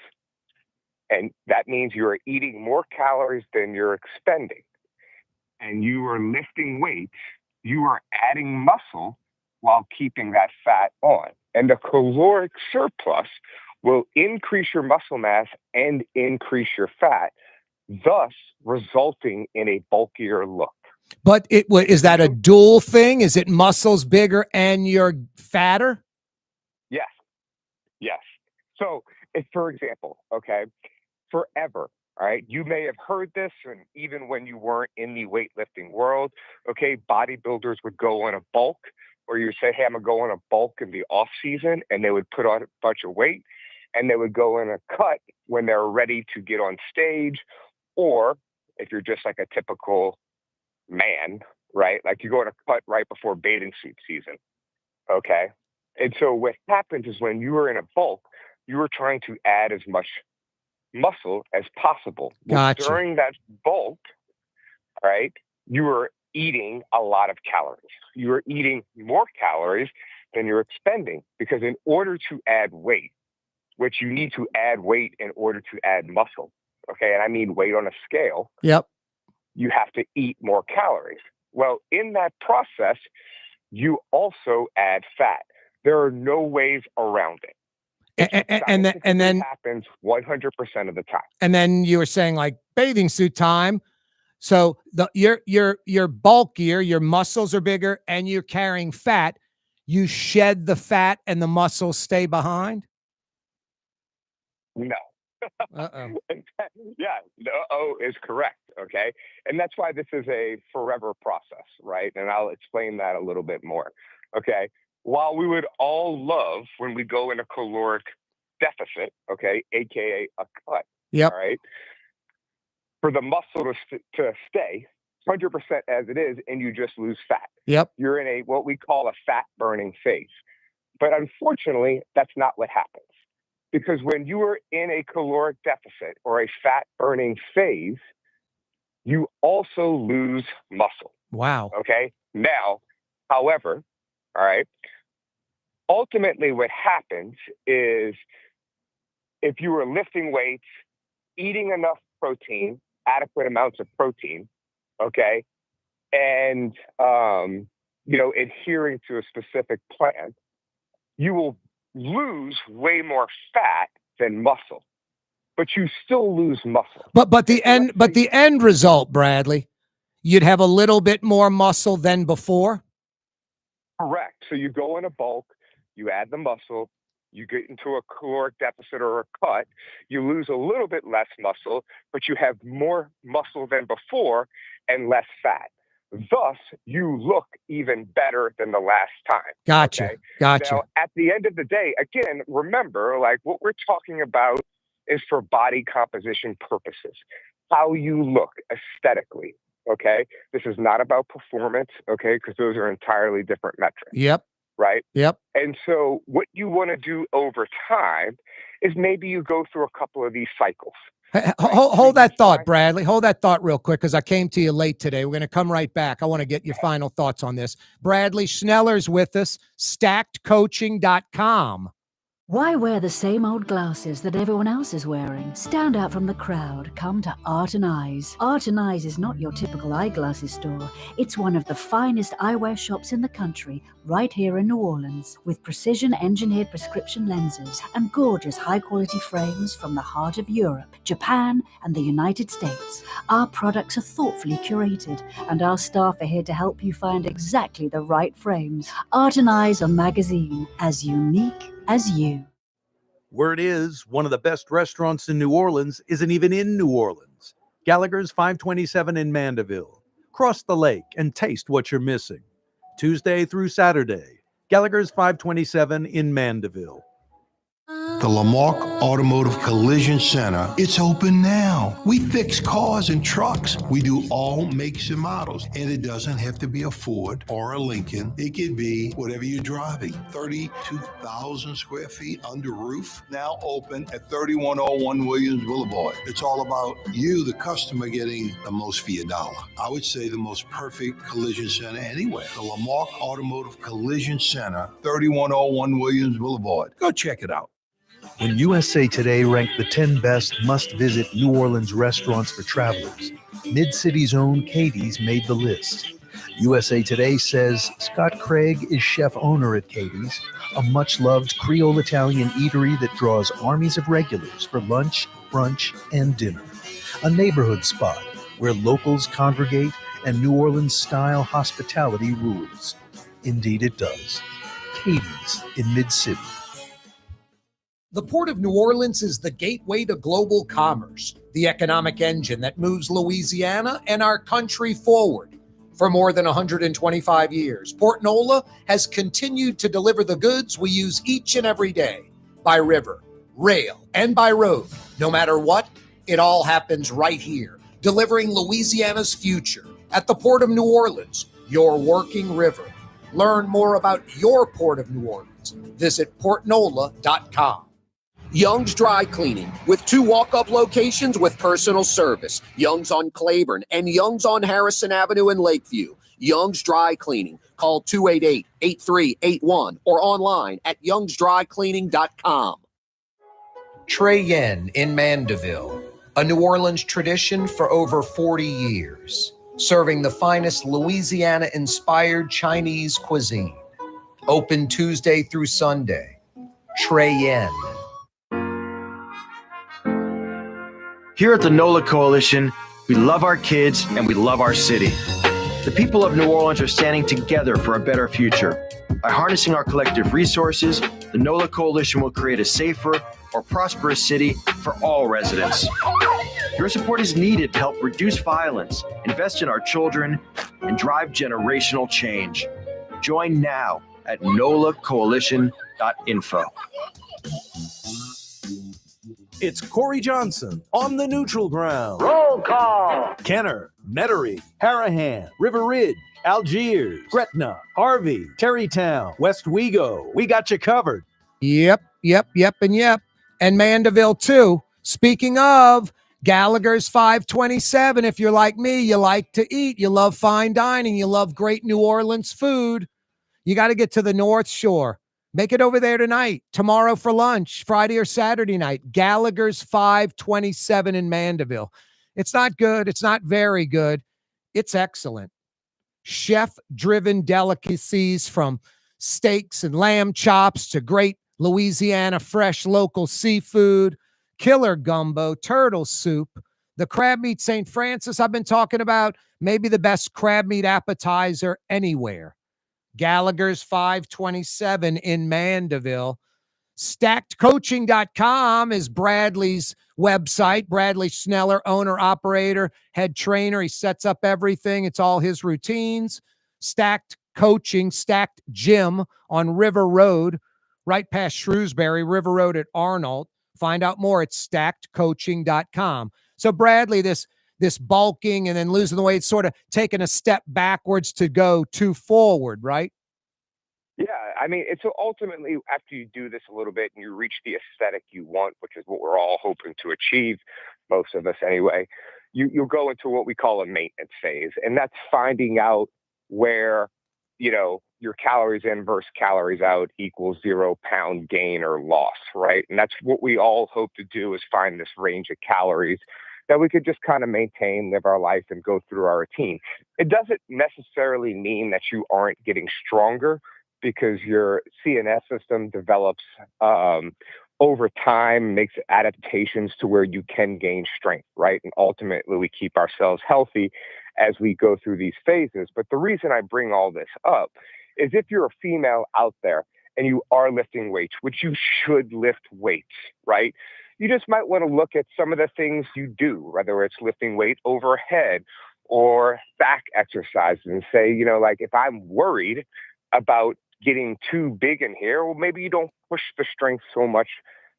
and that means you are eating more calories than you're expending, and you are lifting weights, you are adding muscle while keeping that fat on. And the caloric surplus will increase your muscle mass and increase your fat, thus resulting in a bulkier look. But is that a dual thing? Is it muscles bigger and you're fatter? Yes. Yes. So, if, for example, okay, forever, all right, you may have heard this, and even when you weren't in the weightlifting world, okay, bodybuilders would go on a bulk, or you say, hey, I'm going to go on a bulk in the off season, and they would put on a bunch of weight, and they would go in a cut when they're ready to get on stage, or if you're just like a typical man, right, like you go in a cut right before bathing suit season, okay? And so what happens is when you are in a bulk, you are trying to add as much muscle as possible. Gotcha. During that bulk, right, you are eating a lot of calories. You are eating more calories than you're expending, because in order to add weight, which you need to add weight in order to add muscle, okay, and I mean weight on a scale, Yep. you have to eat more calories. Well, in that process, you also add fat. There are no ways around it. And then happens 100% of the time. And then you were saying like bathing suit time. So you're bulkier, your muscles are bigger, and you're carrying fat. You shed the fat and the muscles stay behind? No. Uh-oh. Yeah, no is correct, okay? And that's why this is a forever process, right? And I'll explain that a little bit more, okay? While we would all love when we go in a caloric deficit, okay, AKA a cut, Yep. all right, for the muscle to stay 100% as it is, and you just lose fat. Yep. You're in what we call a fat burning phase. But unfortunately, that's not what happens. Because when you are in a caloric deficit or a fat burning phase, you also lose muscle. Wow. Okay. Now, however, all right, ultimately what happens is if you are lifting weights, eating enough protein, adequate amounts of protein, okay, and, adhering to a specific plan, you will lose way more fat than muscle, but you still lose muscle. But the end result, Bradley, you'd have a little bit more muscle than before. Correct. So you go in a bulk, you add the muscle, you get into a caloric deficit or a cut, you lose a little bit less muscle, but you have more muscle than before and less fat. Thus, you look even better than the last time. Gotcha. Okay? Gotcha. Now, at the end of the day, again, remember, like what we're talking about is for body composition purposes, how you look aesthetically. Okay. This is not about performance. Okay. Because those are entirely different metrics. Yep. Right. Yep. And so what you want to do over time is maybe you go through a couple of these cycles. Hold that thought, Bradley. Hold that thought real quick, because I came to you late today. We're going to come right back. I want to get your final thoughts on this. Bradley Schneller's with us, stackedcoaching.com. Why wear the same old glasses that everyone else is wearing? Stand out from the crowd. Come to Art and Eyes. Art and Eyes is not your typical eyeglasses store. It's one of the finest eyewear shops in the country, right here in New Orleans, with precision-engineered prescription lenses and gorgeous high-quality frames from the heart of Europe, Japan, and the United States. Our products are thoughtfully curated, and our staff are here to help you find exactly the right frames. Art and Eyes are magazine, as unique as you. Word is, one of the best restaurants in New Orleans isn't even in New Orleans. Gallagher's 527 in Mandeville. Cross the lake and taste what you're missing. Tuesday through Saturday, Gallagher's 527 in Mandeville. The Lamarck Automotive Collision Center, it's open now. We fix cars and trucks. We do all makes and models. And it doesn't have to be a Ford or a Lincoln. It could be whatever you're driving. 32,000 square feet under roof, now open at 3101 Williams Boulevard. It's all about you, the customer, getting the most for your dollar. I would say the most perfect collision center anywhere. The Lamarck Automotive Collision Center, 3101 Williams Boulevard. Go check it out. When USA Today ranked the 10 best must-visit New Orleans restaurants for travelers, Mid-City's own Katie's made the list. USA Today says Scott Craig is chef-owner at Katie's, a much-loved Creole Italian eatery that draws armies of regulars for lunch, brunch, and dinner. A neighborhood spot where locals congregate and New Orleans-style hospitality rules. Indeed it does. Katie's in Mid-City. The Port of New Orleans is the gateway to global commerce, the economic engine that moves Louisiana and our country forward. For more than 125 years, Port Nola has continued to deliver the goods we use each and every day, by river, rail, and by road. No matter what, it all happens right here, delivering Louisiana's future at the Port of New Orleans, your working river. Learn more about your Port of New Orleans. Visit portnola.com. Young's Dry Cleaning, with 2 walk-up locations with personal service. Young's on Claiborne and Young's on Harrison Avenue in Lakeview. Young's Dry Cleaning. Call 288-8381 or online at youngsdrycleaning.com. Trey Yen in Mandeville, a New Orleans tradition for over 40 years, serving the finest Louisiana-inspired Chinese cuisine. Open Tuesday through Sunday. Trey Yen. Here at the NOLA Coalition, we love our kids and we love our city. The people of New Orleans are standing together for a better future. By harnessing our collective resources, the NOLA Coalition will create a safer, more prosperous city for all residents. Your support is needed to help reduce violence, invest in our children, and drive generational change. Join now at nolacoalition.info. It's Corey Johnson on the neutral ground. Roll call. Kenner, Metairie, Harahan, River Ridge, Algiers, Gretna, Harvey, Terrytown, West Wego. We got you covered. Yep. And Mandeville, too. Speaking of, Gallagher's 527. If you're like me, you like to eat, you love fine dining, you love great New Orleans food, you got to get to the North Shore. Make it over there tonight, tomorrow for lunch, Friday or Saturday night. Gallagher's 527 in Mandeville. It's not good. It's not very good. It's excellent. Chef-driven delicacies from steaks and lamb chops to great Louisiana fresh local seafood, killer gumbo, turtle soup, the crab meat St. Francis I've been talking about, maybe the best crab meat appetizer anywhere. Gallagher's 527 in Mandeville. StackedCoaching.com is Bradley's website. Bradley Sneller, owner, operator, head trainer. He sets up everything. It's all his routines. Stacked Coaching, Stacked Gym on River Road, right past Shrewsbury, River Road at Arnold. Find out more at StackedCoaching.com. So Bradley, this bulking and then losing the weight, sort of taking a step backwards to go two forward, right? Yeah, I mean, it's ultimately after you do this a little bit and you reach the aesthetic you want, which is what we're all hoping to achieve, most of us anyway, you'll go into what we call a maintenance phase. And that's finding out where, your calories in versus calories out equals 0 pound gain or loss, right? And that's what we all hope to do, is find this range of calories that we could just kind of maintain, live our life, and go through our routine. It doesn't necessarily mean that you aren't getting stronger, because your CNS system develops over time, makes adaptations to where you can gain strength, right? And ultimately, we keep ourselves healthy as we go through these phases. But the reason I bring all this up is if you're a female out there and you are lifting weights, which you should lift weights, right? You just might want to look at some of the things you do, whether it's lifting weight overhead or back exercises, and say, like, if I'm worried about getting too big in here, well, maybe you don't push the strength so much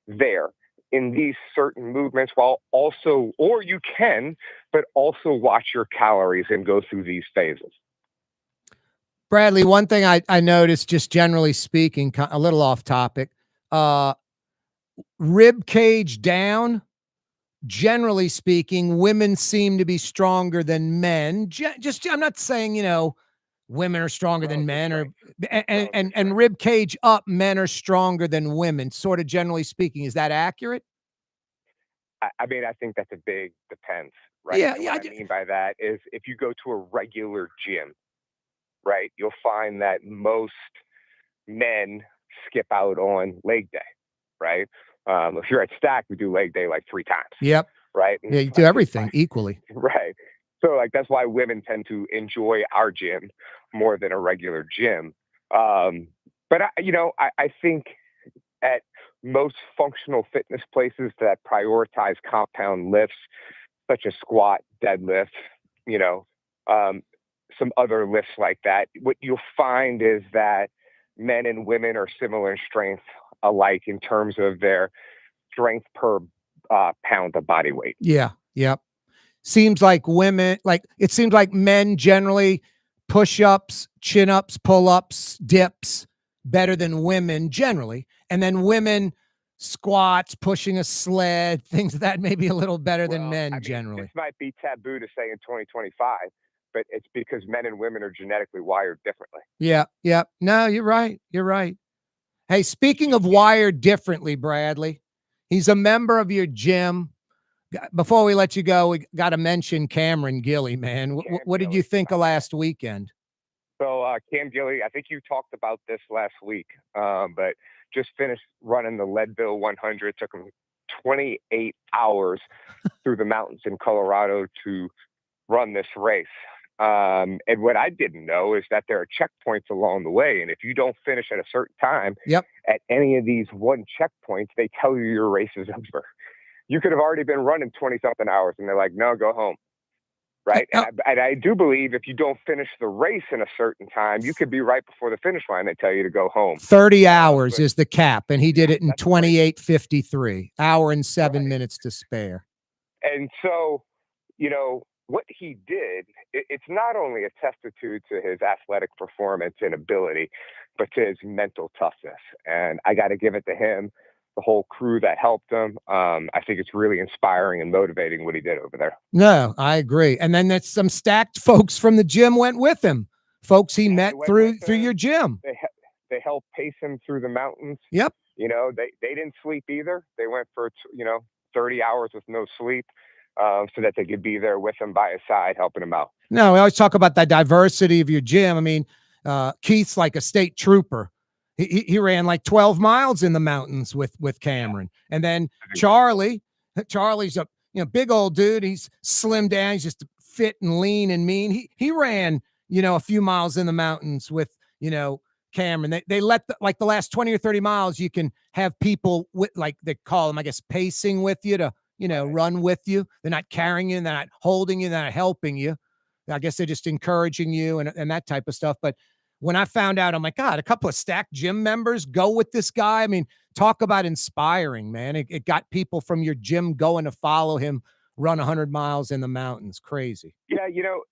there in these certain movements, or you can, but also watch your calories and go through these phases. Bradley, one thing I noticed, just generally speaking, a little off topic, rib cage down, generally speaking, women seem to be stronger than men. I'm not saying, women are stronger than men, and rib cage up, men are stronger than women, sort of generally speaking. Is that accurate? I mean, I think that's a big depends, right? Yeah, What I mean by that is if you go to a regular gym, right, you'll find that most men skip out on leg day, right? If you're at Stack, we do leg day like 3 times. Yep. Right. Yeah, you do everything equally. Right. So like that's why women tend to enjoy our gym more than a regular gym. But I think at most functional fitness places that prioritize compound lifts, such as squat, deadlift, you know, some other lifts like that, what you'll find is that men and women are similar in strength alike in terms of their strength per pound of body weight. Yeah. Yep. Seems like it seems like men generally push-ups, chin-ups, pull-ups, dips better than women generally. And then women squats, pushing a sled, things of that maybe a little better than men generally. This might be taboo to say in 2025, but it's because men and women are genetically wired differently. Yeah. Yeah. No, you're right. You're right. Hey, speaking of wired differently, Bradley, he's a member of your gym. Before we let you go, we got to mention Cameron Gilly, man. What did you think of last weekend? So Cam Gilly, I think you talked about this last week, but just finished running the Leadville 100. Took him 28 hours through the mountains in Colorado to run this race. And what I didn't know is that there are checkpoints along the way. And if you don't finish at a certain time at any of these one checkpoints, they tell you your race is over. You could have already been running 20-something hours, and they're like, no, go home. Right. And I do believe if you don't finish the race in a certain time, you could be right before the finish line. They tell you to go home. 30 hours is the cap, and he did it in 28:53, hour and 7 minutes to spare. And so, what he did, it's not only a testitude to his athletic performance and ability, but to his mental toughness. And I got to give it to him, the whole crew that helped him. I think it's really inspiring and motivating what he did over there. No, I agree. And then there's some stacked folks from the gym went with him. Folks he met through your gym. They helped pace him through the mountains. Yep. They didn't sleep either. They went for 30 hours with no sleep, so that they could be there with him by his side, helping him out. No, we always talk about the diversity of your gym. I mean, Keith's like a state trooper. He ran like 12 miles in the mountains with Cameron. And then Charlie's a big old dude. He's slim down. He's just fit and lean and mean. He ran, a few miles in the mountains with, Cameron. They let the last 20 or 30 miles, you can have people with, like they call them, I guess, pacing with you to, run with you. They're not carrying you, they're not holding you, they're not helping you. I guess they're just encouraging you and that type of stuff. But when I found out, I'm like, God, a couple of stacked gym members go with this guy. I mean, talk about inspiring, man. It got people from your gym going to follow him run 100 miles in the mountains. Crazy. Yeah,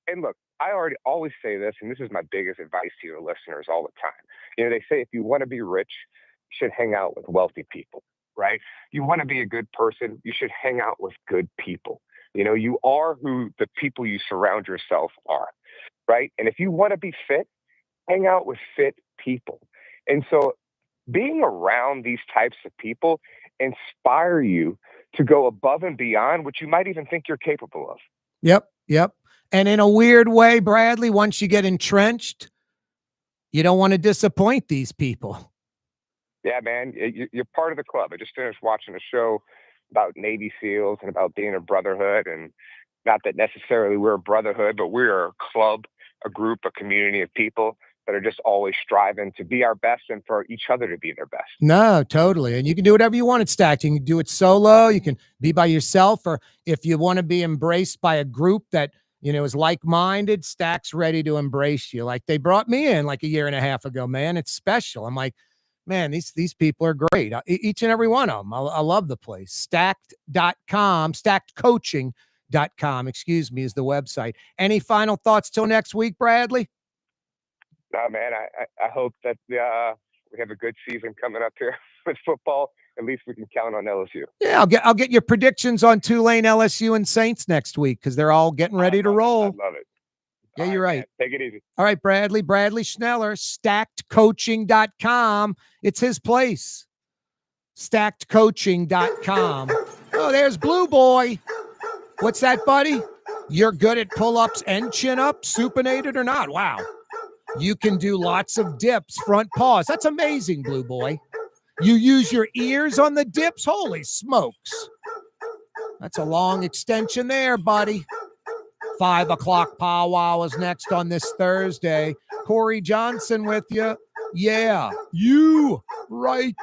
and look, I always say this, and this is my biggest advice to your listeners all the time. They say if you want to be rich, you should hang out with wealthy people, right? You want to be a good person, you should hang out with good people. You are who the people you surround yourself are, right? And if you want to be fit, hang out with fit people. And so being around these types of people inspire you to go above and beyond what you might even think you're capable of. Yep. And in a weird way, Bradley, once you get entrenched, you don't want to disappoint these people. Yeah, man, you're part of the club. I just finished watching a show about Navy SEALs and about being a brotherhood, and not that necessarily we're a brotherhood, but we're a club, a group, a community of people that are just always striving to be our best and for each other to be their best. No, totally. And you can do whatever you want at Stacked. You can do it solo. You can be by yourself, or if you want to be embraced by a group that, is like-minded, Stack's ready to embrace you. Like they brought me in like a year and a half ago, man. It's special. I'm like, man, these people are great. Each and every one of them. I love the place. Stacked.com, stackedcoaching.com, is the website. Any final thoughts till next week, Bradley? No, man, I hope that we have a good season coming up here with football. At least we can count on LSU. Yeah, I'll get your predictions on Tulane, LSU, and Saints next week because they're all getting ready to roll. I love it. Yeah, you're right. Man, take it easy. All right, Bradley Schneller, stackedcoaching.com. It's his place. Stackedcoaching.com. Oh, there's Blue Boy. What's that, buddy? You're good at pull-ups and chin-ups, supinated or not? Wow. You can do lots of dips, front paws. That's amazing, Blue Boy. You use your ears on the dips? Holy smokes. That's a long extension there, buddy. 5 o'clock powwow is next on this Thursday. Corey Johnson with you. Yeah, you right.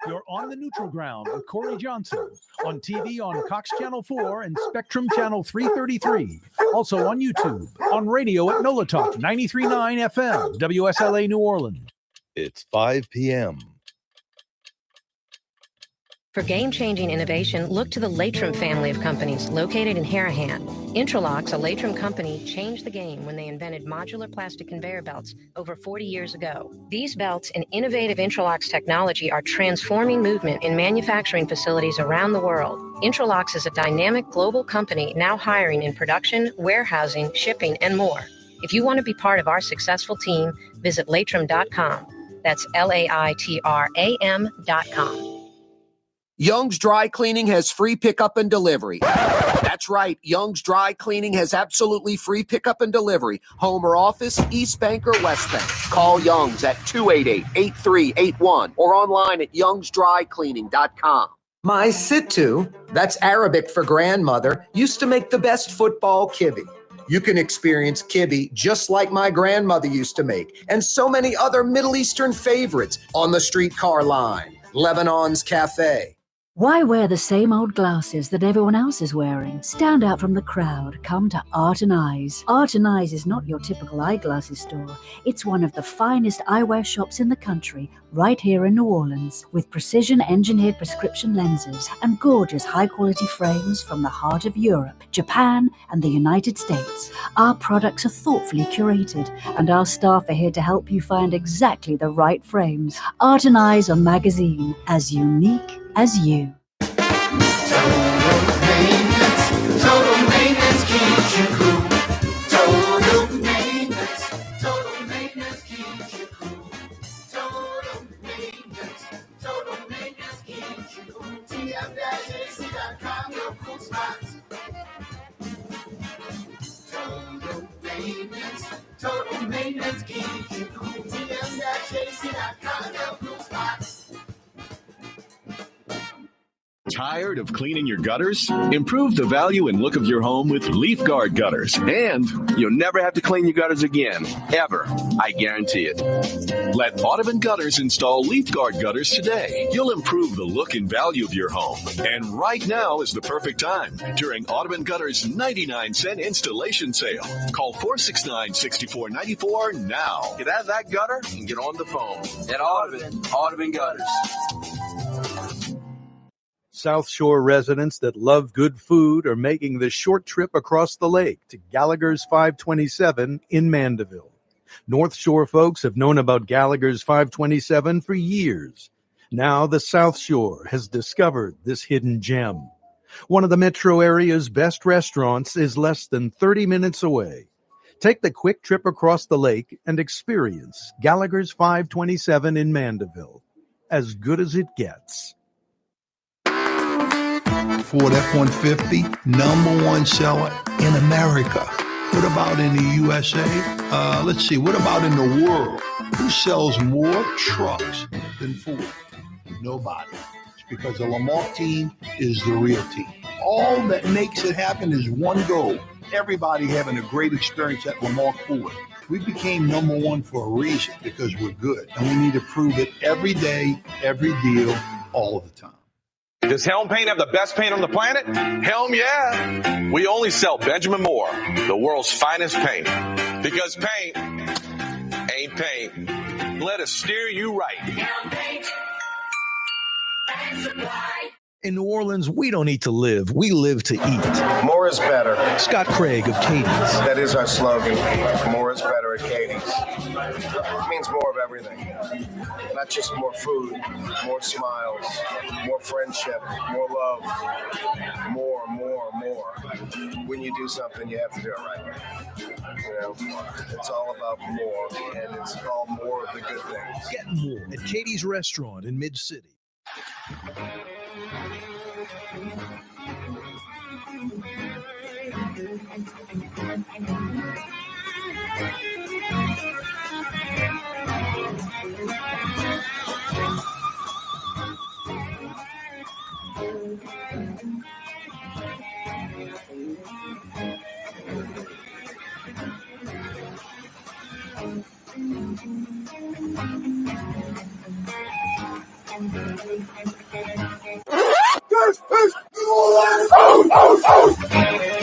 You're on the neutral ground with Corey Johnson on TV on Cox Channel 4 and Spectrum Channel 333. Also on YouTube, on radio at NOLA Talk 93.9 FM, WSLA New Orleans. It's 5 p.m. For game-changing innovation, look to the Latrim family of companies located in Harahan. Intralocks, a Latrim company, changed the game when they invented modular plastic conveyor belts over 40 years ago. These belts and innovative Intralocks technology are transforming movement in manufacturing facilities around the world. Intralocks is a dynamic global company now hiring in production, warehousing, shipping, and more. If you want to be part of our successful team, visit Latrim.com. That's LAITRAM.com. Young's Dry Cleaning has free pickup and delivery. That's right. Young's Dry Cleaning has absolutely free pickup and delivery. Home or office, East Bank or West Bank. Call Young's at 288-8381 or online at youngsdrycleaning.com. My Sittu, that's Arabic for grandmother, used to make the best football kibbe. You can experience kibbe just like my grandmother used to make, and so many other Middle Eastern favorites on the streetcar line. Lebanon's Cafe. Why wear the same old glasses that everyone else is wearing? Stand out from the crowd. Come to Art and Eyes. Art and Eyes is not your typical eyeglasses store. It's one of the finest eyewear shops in the country, right here in New Orleans, with precision-engineered prescription lenses and gorgeous high-quality frames from the heart of Europe, Japan, and the United States. Our products are thoughtfully curated, and our staff are here to help you find exactly the right frames. Art and Eyes on Magazine, as unique as you. Total maintenance keeps you cool. Total maintenance keeps you cool. Total maintenance keeps you cool. TM-AC.com, your cool spots. Total maintenance keeps you cool. TM-AC.com, your cool spots. Tired of cleaning your gutters? Improve the value and look of your home with Leaf Guard gutters. And you'll never have to clean your gutters again, ever. I guarantee it. Let Audubon Gutters install Leaf Guard gutters today. You'll improve the look and value of your home. And right now is the perfect time during Audubon Gutters 99-cent installation sale. Call 469-6494 now. Get out of that gutter and get on the phone. At Audubon Gutters. South Shore residents that love good food are making the short trip across the lake to Gallagher's 527 in Mandeville. North Shore folks have known about Gallagher's 527 for years. Now the South Shore has discovered this hidden gem. One of the metro area's best restaurants is less than 30 minutes away. Take the quick trip across the lake and experience Gallagher's 527 in Mandeville. As good as it gets. Ford F-150, #1 seller in America. What about in the USA? Let's see, what about in the world? Who sells more trucks than Ford? Nobody. It's because the Lamarck team is the real team. All that makes it happen is one goal. Everybody having a great experience at Lamarck Ford. We became #1 for a reason, because we're good. And we need to prove it every day, every deal, all the time. Does Helm Paint have the best paint on the planet? Helm, yeah. We only sell Benjamin Moore, the world's finest paint. Because paint ain't paint. Let us steer you right. Helm Paint. In New Orleans, we don't eat to live. We live to eat. More is better. Scott Craig of Katie's. That is our slogan. More is better at Katie's. It means more of everything. Not just more food, more smiles, more friendship, more love. More. When you do something, you have to do it right. You know, it's all about more, and it's all more of the good things. Get more at Katie's Restaurant in Mid-City.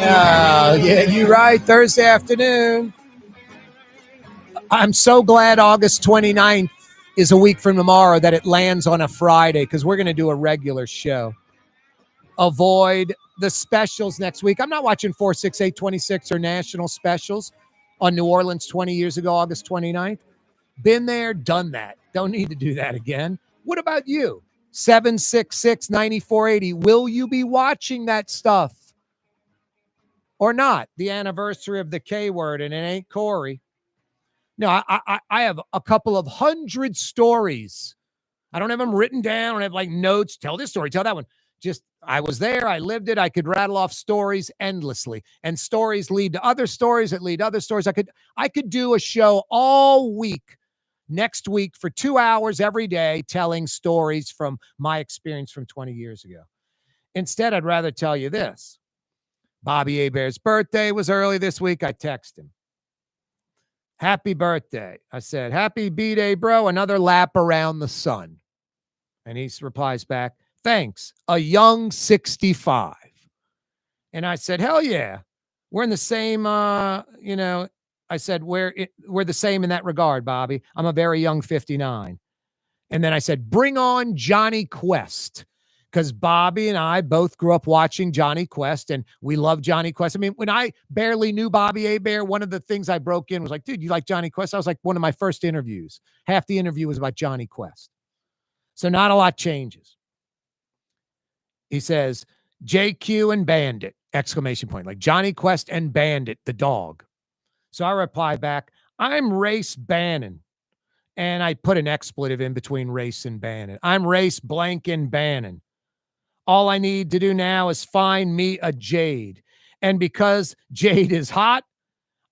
Oh, yeah, you're right. Thursday afternoon. I'm so glad August 29th is a week from tomorrow that it lands on a Friday because we're going to do a regular show. Avoid the specials next week. I'm not watching 46826 or national specials on New Orleans 20 years ago, August 29th. Been there, done that. Don't need to do that again. What about you? 766-9480. Will you be watching that stuff or not? The anniversary of the K word, and it ain't Corey. No, I have a couple of 100 stories. I don't have them written down. I don't have like notes. Tell this story, tell that one. Just, I was there. I lived it. I could rattle off stories endlessly, and stories lead to other stories that lead to other stories. I could do a show all week, next week for 2 hours every day, telling stories from my experience from 20 years ago. Instead, I'd rather tell you this. Bobby Hebert's birthday was early this week. I texted him. Happy birthday. I said, happy B-Day, bro. Another lap around the sun. And he replies back, thanks. A young 65. And I said, hell yeah. We're in the same, I said, we're the same in that regard, Bobby. I'm a very young 59. And then I said, bring on Johnny Quest. Because Bobby and I both grew up watching Johnny Quest, and we love Johnny Quest. I mean, when I barely knew Bobby Hebert, one of the things I broke in was like, dude, you like Johnny Quest? I was like one of my first interviews. Half the interview was about Johnny Quest. So not a lot changes. He says, JQ and Bandit, exclamation point, like Johnny Quest and Bandit, the dog. So I reply back, I'm Race Bannon. And I put an expletive in between Race and Bannon. I'm Race Blankin Bannon. All I need to do now is find me a Jade. And because Jade is hot,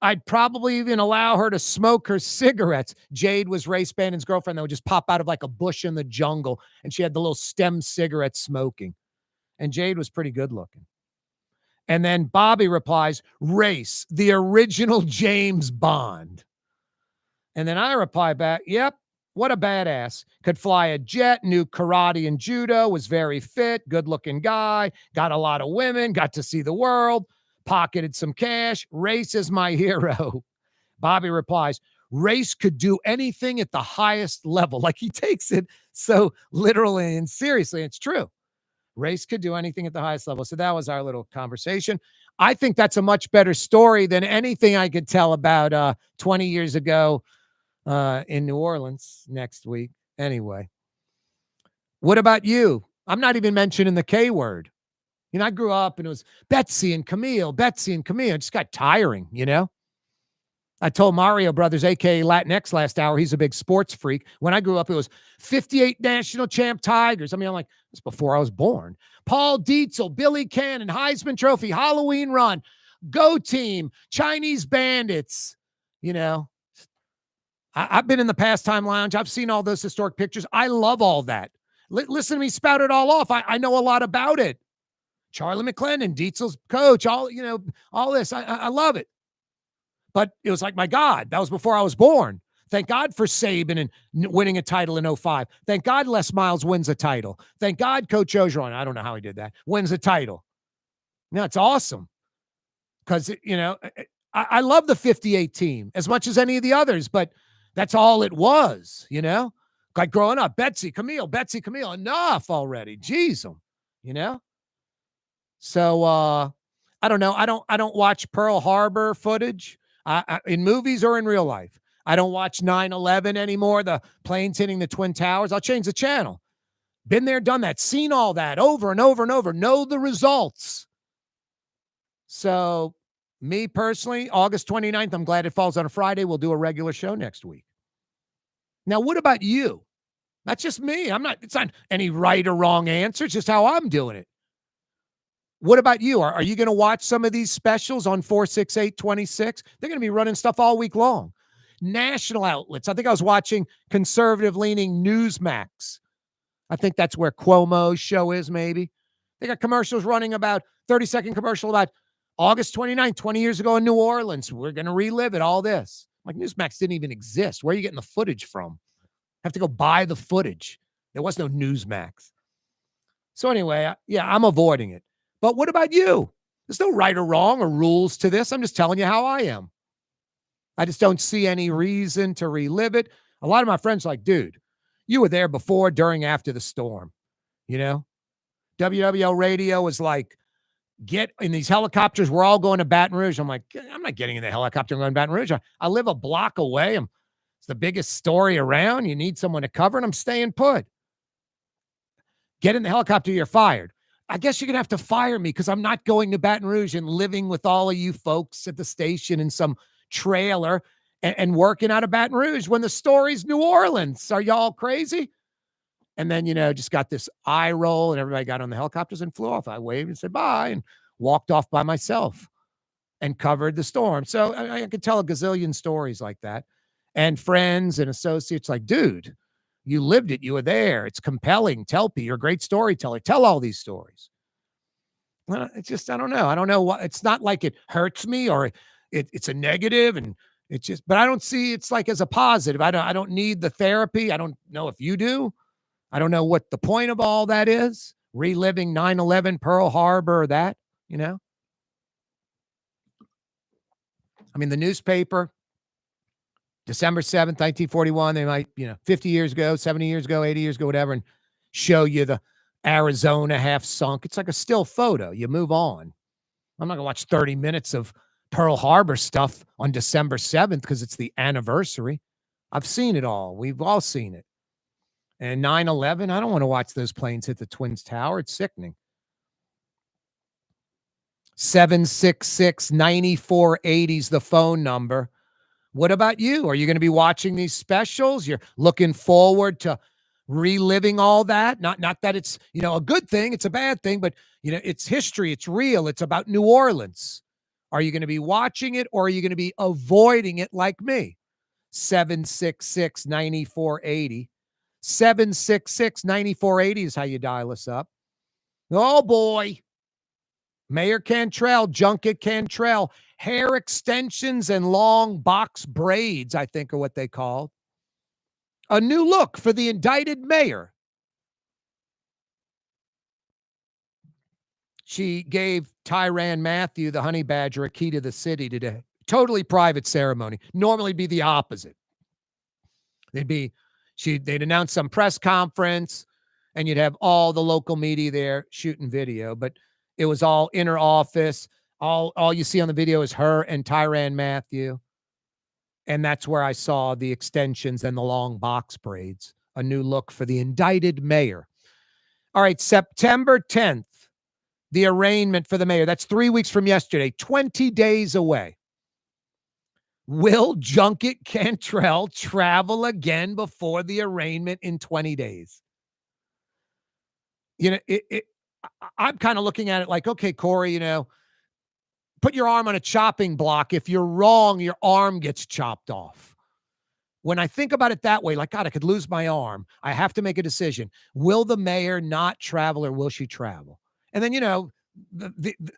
I'd probably even allow her to smoke her cigarettes. Jade was Race Bannon's girlfriend that would just pop out of like a bush in the jungle, and she had the little stem cigarette smoking. And Jade was pretty good looking. And then Bobby replies, Race, the original James Bond. And then I reply back, yep, what a badass. Could fly a jet, knew karate and judo, was very fit, good-looking guy, got a lot of women, got to see the world, pocketed some cash. Race is my hero. Bobby replies, Race could do anything at the highest level. Like he takes it so literally and seriously. It's true. Race could do anything at the highest level. So that was our little conversation. I think that's a much better story than anything I could tell about 20 years ago in New Orleans next week. Anyway, what about you? I'm not even mentioning the K word. You know, I grew up and it was Betsy and Camille. It just got tiring, you know? I told Mario Brothers, a.k.a. Latinx last hour, he's a big sports freak. When I grew up, it was 58 national champ Tigers. I mean, I'm like, that's before I was born. Paul Dietzel, Billy Cannon, Heisman Trophy, Halloween Run, Go Team, Chinese Bandits, you know? I've been in the Pastime Lounge. I've seen all those historic pictures. I love all that. Listen to me spout it all off. I know a lot about it. Charlie McClendon, Dietzel's coach, all this. I love it. But it was like, my God, that was before I was born. Thank God for Saban and winning a title in 05. Thank God Les Miles wins a title. Thank God Coach Ogeron, I don't know how he did that, wins a title. No, it's awesome. Because, I love the 58 team as much as any of the others, but that's all it was, you know? Like growing up, Betsy, Camille, enough already. Jeez, you know? So I don't know. I don't watch Pearl Harbor footage in movies or in real life. I don't watch 9/11 anymore, the planes hitting the Twin Towers. I'll change the channel. Been there, done that, seen all that over and over and over, know the results. So me personally, August 29th, I'm glad it falls on a Friday. We'll do a regular show next week. Now, what about you? That's just me. It's not any right or wrong answer. It's just how I'm doing it. What about you? Are you going to watch some of these specials on 46826? They're going to be running stuff all week long. National outlets. I think I was watching conservative-leaning Newsmax. I think that's where Cuomo's show is, maybe. They got commercials running about 30-second commercial about August 29th, 20 years ago in New Orleans. We're going to relive it, all this. Like, Newsmax didn't even exist. Where are you getting the footage from? Have to go buy the footage. There was no Newsmax. So anyway, yeah, I'm avoiding it. But what about you? There's no right or wrong or rules to this. I'm just telling you how I am. I just don't see any reason to relive it. A lot of my friends are like, dude, you were there before, during, after the storm. You know? WWL radio was like, get in these helicopters. We're all going to Baton Rouge. I'm like, I'm not getting in the helicopter and going to Baton Rouge. I live a block away. It's the biggest story around. You need someone to cover it. I'm staying put. Get in the helicopter, you're fired. I guess you're going to have to fire me because I'm not going to Baton Rouge and living with all of you folks at the station in some trailer and working out of Baton Rouge when the story's New Orleans. Are y'all crazy? And then, just got this eye roll and everybody got on the helicopters and flew off. I waved and said bye and walked off by myself and covered the storm. So I could tell a gazillion stories like that. And friends and associates like, dude, you lived it. You were there. It's compelling. Tell people. You're a great storyteller. Tell all these stories. Well, it's just, I don't know. I don't know what, it's not like it hurts me or it's a negative and it's just, but I don't see it's like as a positive. I don't need the therapy. I don't know if you do. I don't know what the point of all that is. Reliving 9/11, Pearl Harbor, or that, I mean, the newspaper, December 7th, 1941, they might, 50 years ago, 70 years ago, 80 years ago, whatever, and show you the Arizona half sunk. It's like a still photo. You move on. I'm not going to watch 30 minutes of Pearl Harbor stuff on December 7th because it's the anniversary. I've seen it all. We've all seen it. And 9/11, I don't want to watch those planes hit the Twin Tower. It's sickening. 766-9480 is the phone number. What about you? Are you going to be watching these specials? You're looking forward to reliving all that? Not that it's, a good thing. It's a bad thing, but, it's history. It's real. It's about New Orleans. Are you going to be watching it or are you going to be avoiding it like me? 766-9480. 766-9480 is how you dial us up. Oh, boy. Mayor Cantrell, Junket Cantrell, hair extensions and long box braids, I think are what they call. A new look for the indicted mayor. She gave Tyrann Mathieu, the honey badger, a key to the city today. Totally private ceremony. Normally be the opposite. They'd announce some press conference and you'd have all the local media there shooting video, but it was all inner office. All you see on the video is her and Tyrann Mathieu. And that's where I saw the extensions and the long box braids. A new look for the indicted mayor. All right, September 10th, the arraignment for the mayor. That's 3 weeks from yesterday, 20 days away. Will Junket Cantrell travel again before the arraignment in 20 days? I'm kind of looking at it like, okay, Corey, put your arm on a chopping block. If you're wrong, your arm gets chopped off. When I think about it that way, like, God, I could lose my arm. I have to make a decision. Will the mayor not travel or will she travel? And then,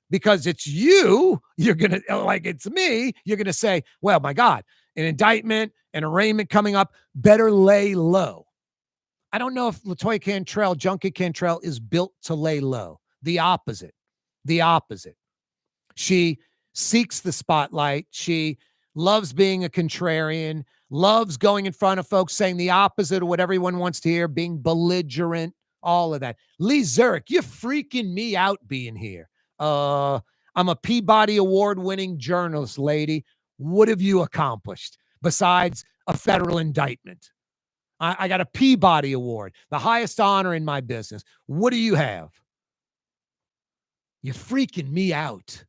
because it's you're going to, like it's me, you're going to say, well, my God, an indictment, an arraignment coming up, better lay low. I don't know if LaToya Cantrell, Junket Cantrell, is built to lay low. The opposite. She seeks the spotlight. She loves being a contrarian, loves going in front of folks, saying the opposite of what everyone wants to hear, being belligerent, all of that. Lee Zurich, you're freaking me out being here. I'm a Peabody Award-winning journalist, lady. What have you accomplished besides a federal indictment? I got a Peabody Award, the highest honor in my business. What do you have? You're freaking me out.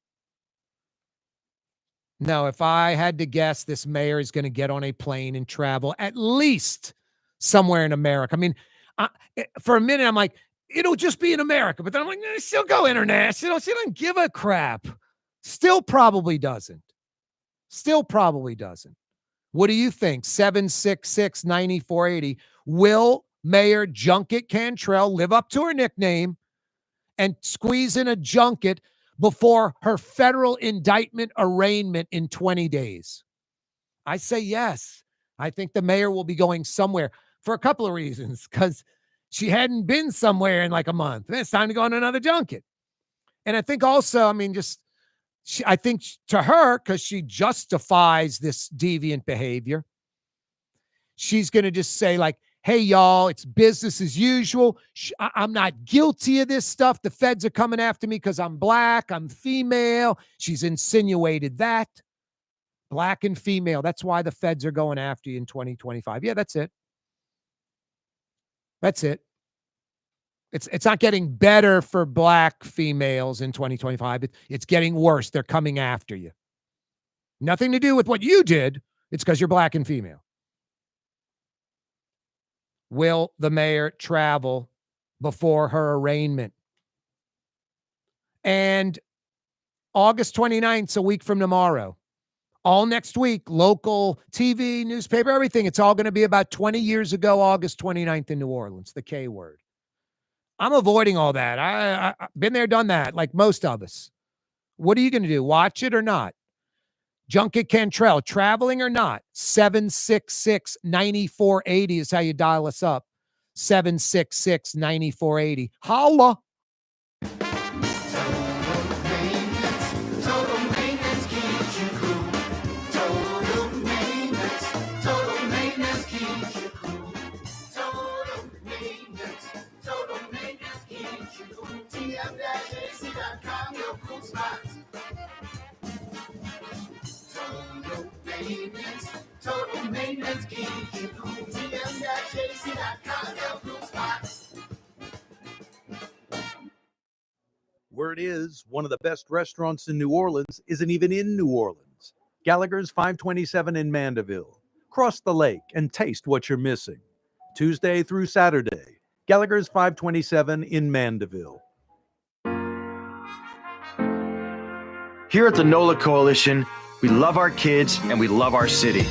No, if I had to guess, this mayor is going to get on a plane and travel at least somewhere in America. I mean, for a minute, I'm like, it'll just be in America. But then I'm like, she'll go international. She doesn't give a crap. Still probably doesn't. What do you think? 766-9480. Will Mayor Junket Cantrell live up to her nickname and squeeze in a junket before her federal indictment arraignment in 20 days? I say yes. I think the mayor will be going somewhere for a couple of reasons, because she hadn't been somewhere in like a month. It's time to go on another junket. And I think also, I mean, I think to her, because she justifies this deviant behavior, she's going to just say like, hey, y'all, it's business as usual. I'm not guilty of this stuff. The feds are coming after me because I'm black, I'm female. She's insinuated that. Black and female. That's why the feds are going after you in 2025. Yeah, that's it. That's it. It's not getting better for black females in 2025. It's getting worse. They're coming after you. Nothing to do with what you did. It's because you're black and female. Will the mayor travel before her arraignment? And August 29th, a week from tomorrow. All next week, local TV, newspaper, everything. It's all going to be about 20 years ago, August 29th in New Orleans, the K word. I'm avoiding all that. I've been there, done that, like most of us. What are you going to do? Watch it or not? Junket Cantrell, traveling or not? 766-9480 is how you dial us up. 766-9480. Holla. Total maintenance keeps you cool. TM-JC.com, your cool spots. Word is, one of the best restaurants in New Orleans isn't even in New Orleans. Gallagher's 527 in Mandeville. Cross the lake and taste what you're missing. Tuesday through Saturday. Gallagher's 527 in Mandeville. Here at the NOLA Coalition, we love our kids and we love our city.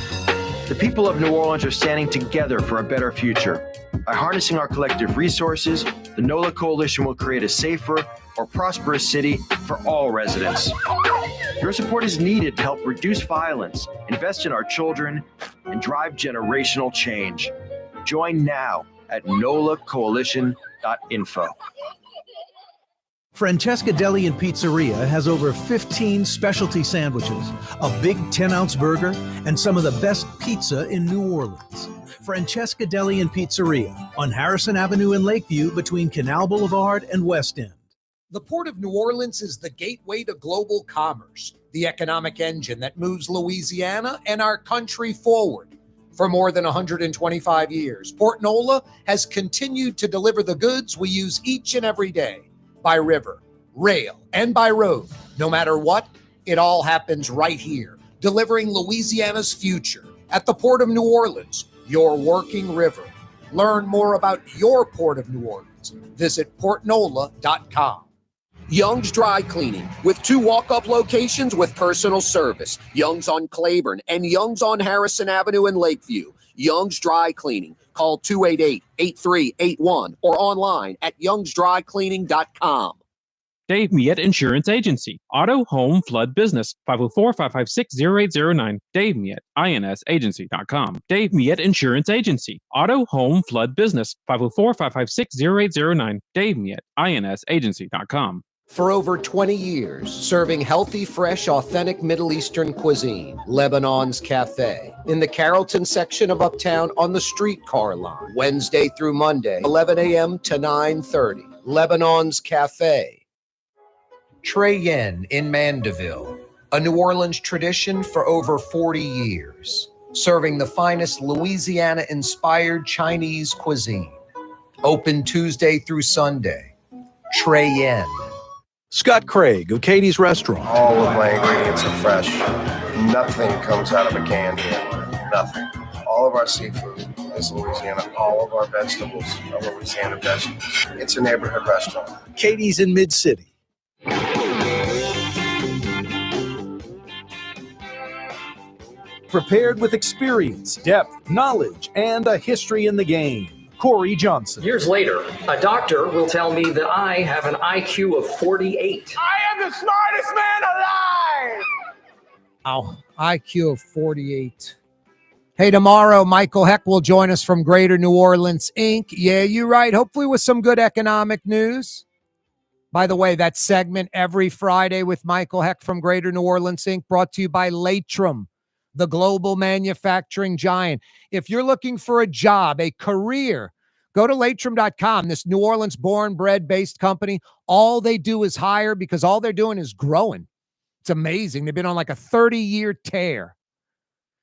The people of New Orleans are standing together for a better future. By harnessing our collective resources, the NOLA Coalition will create a safer, more prosperous city for all residents. Your support is needed to help reduce violence, invest in our children, and drive generational change. Join now at nolacoalition.info. Francesca Deli and Pizzeria has over 15 specialty sandwiches, a big 10-ounce burger, and some of the best pizza in New Orleans. Francesca Deli and Pizzeria on Harrison Avenue in Lakeview between Canal Boulevard and West End. The Port of New Orleans is the gateway to global commerce, the economic engine that moves Louisiana and our country forward. For more than 125 years, Port Nola has continued to deliver the goods we use each and every day. By river, rail, and by road. No matter what, it all happens right here, delivering Louisiana's future at the Port of New Orleans, your working river. Learn more about your Port of New Orleans. Visit portnola.com. Young's Dry Cleaning, with 2 walk-up locations with personal service. Young's on Claiborne and Young's on Harrison Avenue in Lakeview. Young's Dry Cleaning. Call 288-8381 or online at youngsdrycleaning.com. Dave Miette Insurance Agency. Auto, home, flood, business. 504-556-0809. Dave Miette, INSagency.com. Dave Miette Insurance Agency. Auto, home, flood, business. 504-556-0809. Dave Miette, INSagency.com. For over 20 years, serving healthy, fresh, authentic Middle Eastern cuisine, Lebanon's Cafe, in the Carrollton section of Uptown on the streetcar line, Wednesday through Monday, 11 a.m. to 9:30. Lebanon's Cafe. Trey Yen in Mandeville, a New Orleans tradition for over 40 years, serving the finest Louisiana-inspired Chinese cuisine. Open Tuesday through Sunday. Trey Yen. Scott Craig of Katie's Restaurant. All of my ingredients are fresh. Nothing comes out of a can here. Nothing. All of our seafood is Louisiana. All of our vegetables are Louisiana vegetables. It's a neighborhood restaurant. Katie's in Mid-City. Prepared with experience, depth, knowledge, and a history in the game. Corey Johnson. Years later, a doctor will tell me that I have an IQ of 48. I am the smartest man alive. Wow. IQ of 48. Hey, tomorrow, Michael Heck will join us from Greater New Orleans, Inc. Yeah, you're right. Hopefully with some good economic news. By the way, that segment every Friday with Michael Heck from Greater New Orleans, Inc. brought to you by Latrim, the global manufacturing giant. If you're looking for a job, a career, go to latrim.com. This New Orleans born, bred, based company, all they do is hire because all they're doing is growing. It's amazing. They've been on like a 30-year tear.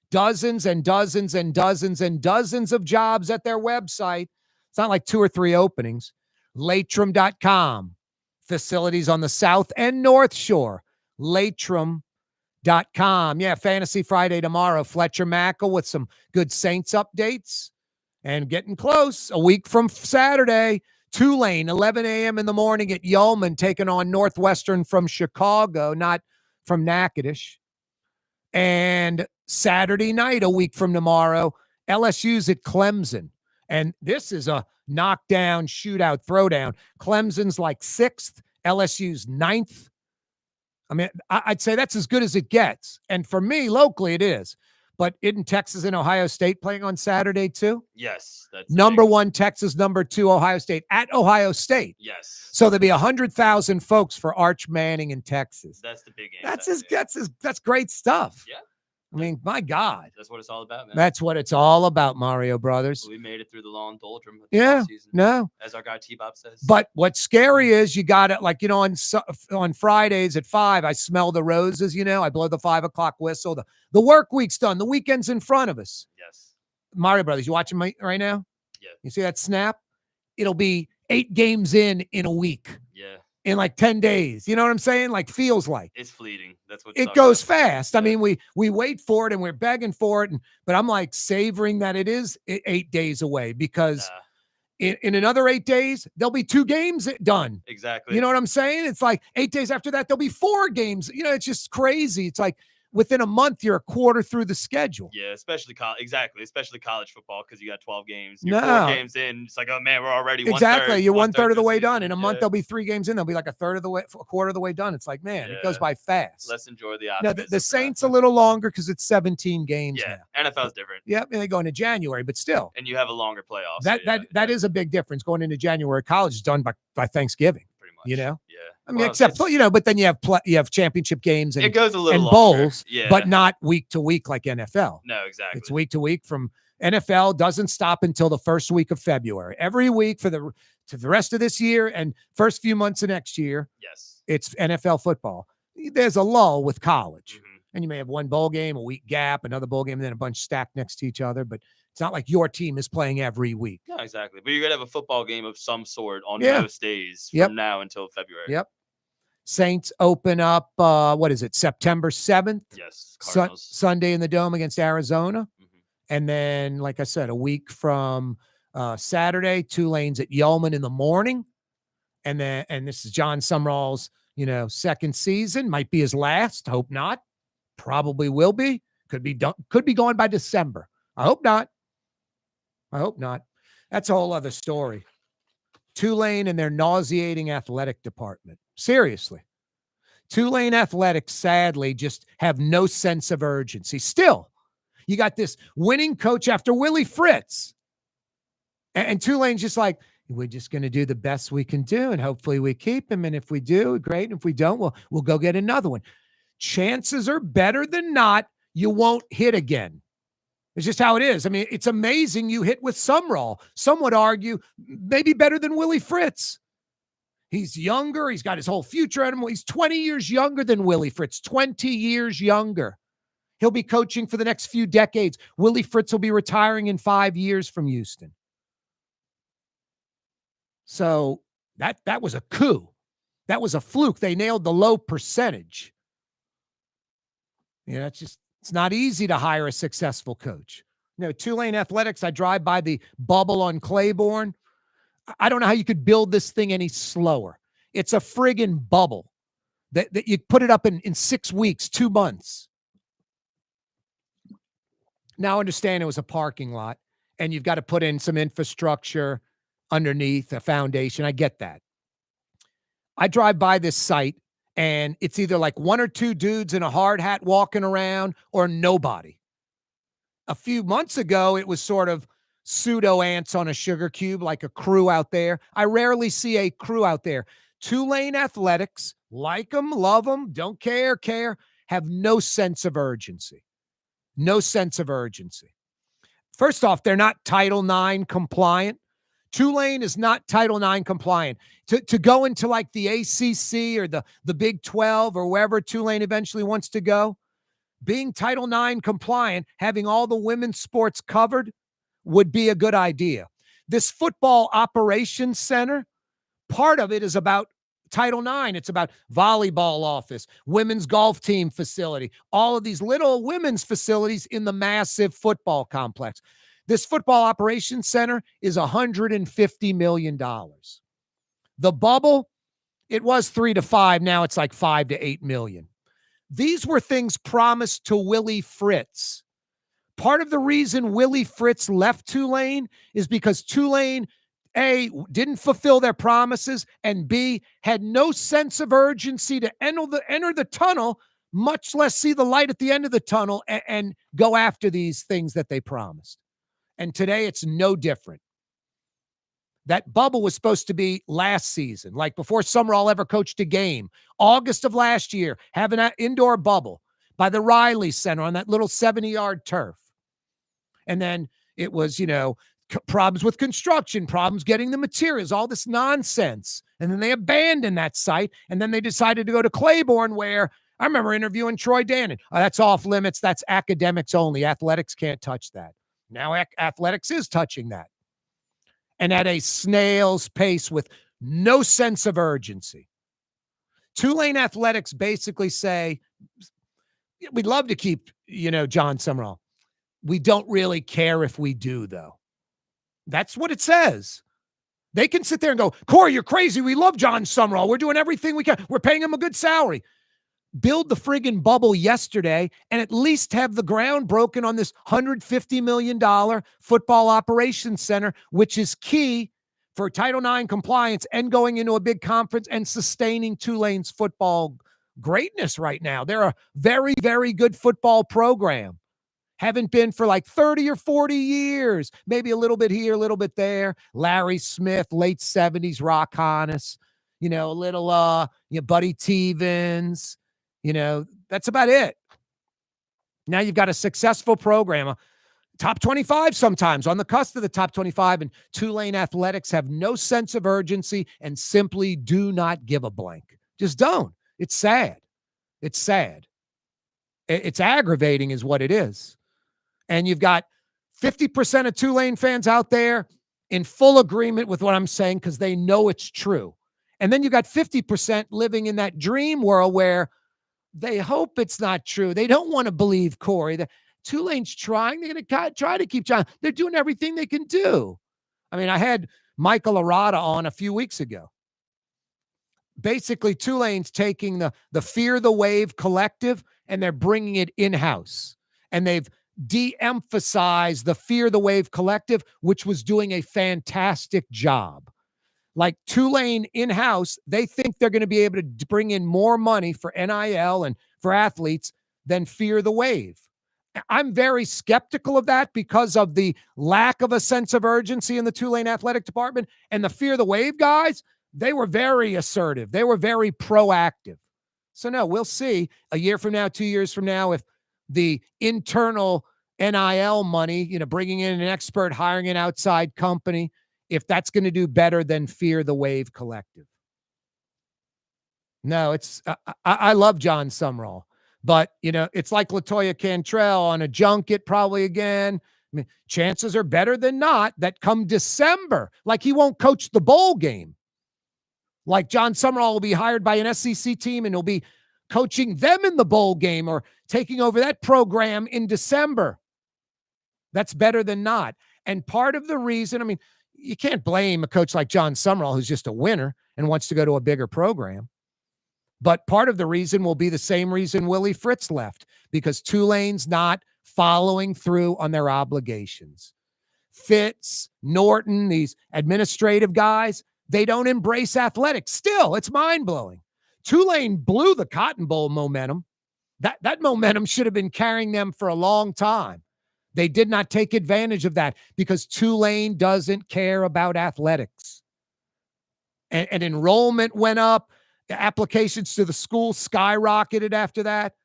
Dozens and dozens and dozens and dozens of jobs at their website. It's not like 2 or 3 openings. Latrim.com. Facilities on the South and North Shore. Latrim.com. Yeah, Fantasy Friday tomorrow. Fletcher Mackel with some good Saints updates. And getting close. A week from Saturday. Tulane, 11 a.m. in the morning at Yeoman, taking on Northwestern from Chicago, not from Natchitoches. And Saturday night, a week from tomorrow, LSU's at Clemson. And this is a knockdown, shootout, throwdown. Clemson's like 6th, LSU's 9th. I mean, I'd say that's as good as it gets. And for me, locally, it is. But isn't Texas and Ohio State playing on Saturday too? Yes. That's Number 1, Texas. Number 2, Ohio State. At Ohio State. Yes. So there'll be 100,000 folks for Arch Manning in Texas. That's the big game. That's great stuff. Yeah. I mean, my God. That's what it's all about, man. That's what it's all about, Mario Brothers. We made it through the long doldrum of Yeah, the offseason, no. as our guy T-Bob says. But what's scary is you got it, like, on Fridays at 5, I smell the roses, I blow the 5 o'clock whistle. The work week's done. The weekend's in front of us. Yes. Mario Brothers, you watching me right now? Yeah. You see that snap? It'll be 8 games in a week. Yeah. In like 10 days. You know what I'm saying? Like, feels like. It's fleeting. That's what It sucks goes about fast. I mean, we wait for it and we're begging for it. But I'm like savoring that it is 8 days away because in another 8 days, there'll be 2 games done. Exactly. You know what I'm saying? It's like 8 days after that, there'll be 4 games. It's just crazy. It's like within a month, you're a quarter through the schedule. Yeah, especially college football because you got 12 games. You're No. 4 games in. It's like, oh man, we're already Exactly. You're one third of the way done. In a Yeah. month, there'll be 3 games in. They'll be like a quarter of the way done. It's like, man, it goes Yeah. by fast. Let's enjoy the No, optimism. the Saints a little longer because it's 17 games Yeah, now. NFL's different. Yep, and they go into January, but still, And you have a longer playoff. that is a big difference going into January. College is done by Thanksgiving. Pretty much. Yeah. I mean, Well, except but then you have championship games and It goes a little and longer. bowls, Yeah. but not week to week like NFL. No, exactly. It's week to week. From NFL doesn't stop until the first week of February. Every week to the rest of this year and first few months of next year. Yes. It's NFL football. There's a lull with college. Mm-hmm. And you may have one bowl game, a week gap, another bowl game, and then a bunch stacked next to each other. But it's not like your team is playing every week. No, exactly. But you're going to have a football game of some sort on Yeah. most days Yep. from now until February. Yep. Saints open up, September 7th? Yes. Cardinals. Sunday in the Dome against Arizona. Mm-hmm. And then, like I said, a week from Saturday, Tulane's at Yeoman in the morning. And this is John Sumrall's, second season. Might be his last. Hope not. Probably will be. Could be done. Could be going by December. I hope not. That's a whole other story. Tulane and their nauseating athletic department. Seriously. Tulane athletics, sadly, just have no sense of urgency. Still, you got this winning coach after Willie Fritz. And Tulane's just like, we're just going to do the best we can do, and hopefully we keep him. And if we do, great. And if we don't, we'll go get another one. Chances are better than not, you won't hit again. It's just how it is. I mean, it's amazing you hit with Sumrall. Some would argue maybe better than Willie Fritz. He's younger. He's got his whole future at him. He's 20 years younger than Willie Fritz, 20 years younger. He'll be coaching for the next few decades. Willie Fritz will be retiring in 5 years from Houston. So that was a coup. That was a fluke. They nailed the low percentage. It's not easy to hire a successful coach. Tulane Athletics, I drive by the bubble on Claiborne. I don't know how you could build this thing any slower. It's a friggin' bubble that you put it up in 6 weeks, 2 months. Now, understand it was a parking lot and you've got to put in some infrastructure underneath a foundation. I get that. I drive by this site And it's either like one or two dudes in a hard hat walking around or nobody. A few months ago, it was sort of pseudo ants on a sugar cube, like a crew out there. I rarely see a crew out there. Tulane athletics, like them, love them, don't care, have no sense of urgency. No sense of urgency. First off, they're not Title IX compliant. Tulane is not Title IX compliant. To go into like the ACC or the Big 12 or wherever Tulane eventually wants to go, being Title IX compliant, having all the women's sports covered would be a good idea. This football operations center, part of it is about Title IX. It's about volleyball office, women's golf team facility, all of these little women's facilities in the massive football complex. This football operations center is $150 million. The bubble, it was 3 to 5. Now it's like 5 to 8 million. These were things promised to Willie Fritz. Part of the reason Willie Fritz left Tulane is because Tulane, A, didn't fulfill their promises, and B, had no sense of urgency to enter the tunnel, much less see the light at the end of the tunnel and go after these things that they promised. And today it's no different. That bubble was supposed to be last season, like before Summerall ever coached a game. August of last year, having an indoor bubble by the Riley Center on that little 70-yard turf. And then it was, problems with construction, problems getting the materials, all this nonsense. And then they abandoned that site. And then they decided to go to Claiborne, where I remember interviewing Troy Dannon. Oh, that's off limits. That's academics only. Athletics can't touch that. Now athletics is touching that. And at a snail's pace with no sense of urgency. Tulane athletics basically say, we'd love to keep, John Summerall. We don't really care if we do, though. That's what it says. They can sit there and go, Corey, you're crazy. We love John Summerall. We're doing everything we can. We're paying him a good salary. Build the friggin' bubble yesterday and at least have the ground broken on this $150 million football operations center, which is key for Title IX compliance and going into a big conference and sustaining Tulane's football greatness right now. They're a very, very good football program. Haven't been for like 30 or 40 years, maybe a little bit here, a little bit there. Larry Smith, late 70s, Rock Honest, a little Buddy Tevens. That's about it. Now you've got a successful program, top 25 sometimes, on the cusp of the top 25, and Tulane athletics have no sense of urgency and simply do not give a blank. Just don't. It's sad. It's sad. It's aggravating is what it is. And you've got 50% of Tulane fans out there in full agreement with what I'm saying because they know it's true. And then you got 50% living in that dream world where they hope it's not true. They don't want to believe Corey. Tulane's trying. They're going to try to keep trying. They're doing everything they can do. I mean, I had Michael Arata on a few weeks ago. Basically, Tulane's taking the Fear the Wave collective and they're bringing it in-house. And they've de-emphasized the Fear the Wave collective, which was doing a fantastic job. Like Tulane in-house, they think they're going to be able to bring in more money for NIL and for athletes than Fear the Wave. I'm very skeptical of that because of the lack of a sense of urgency in the Tulane athletic department. And the Fear the Wave guys, they were very assertive. They were very proactive. So no, we'll see a year from now, 2 years from now, if the internal NIL money, bringing in an expert, hiring an outside company, if that's going to do better than Fear the Wave collective. No, I love John Summerall, but it's like LaToya Cantrell on a junket probably again. I mean, chances are better than not that come December, like he won't coach the bowl game. Like John Summerall will be hired by an SEC team and he'll be coaching them in the bowl game or taking over that program in December. That's better than not. And part of the reason, I mean, you can't blame a coach like John Summerall who's just a winner and wants to go to a bigger program. But part of the reason will be the same reason Willie Fritz left, because Tulane's not following through on their obligations. Fitz, Norton, these administrative guys, they don't embrace athletics. Still, it's mind-blowing. Tulane blew the Cotton Bowl momentum. That momentum should have been carrying them for a long time. They did not take advantage of that because Tulane doesn't care about athletics. And enrollment went up. The applications to the school skyrocketed after that.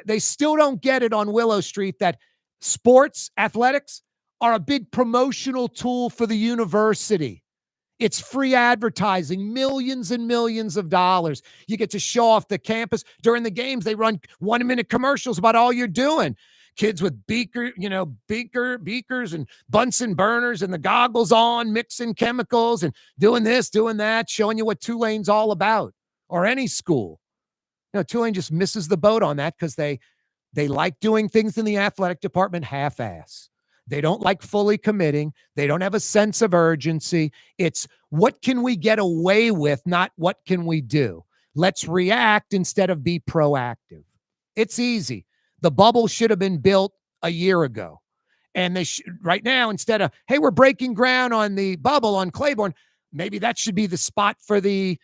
They still don't get it on Willow Street that sports, athletics are a big promotional tool for the university. It's free advertising, millions and millions of dollars. You get to show off the campus. During the games, they run 1-minute commercials about all you're doing. Kids with beakers and Bunsen burners and the goggles on, mixing chemicals and doing this, doing that, showing you what Tulane's all about, or any school. Tulane just misses the boat on that because they like doing things in the athletic department half-ass. They don't like fully committing. They don't have a sense of urgency. It's what can we get away with, not what can we do. Let's react instead of be proactive. It's easy. The bubble should have been built a year ago. And right now, instead of, hey, we're breaking ground on the bubble on Claiborne, maybe that should be the spot for the,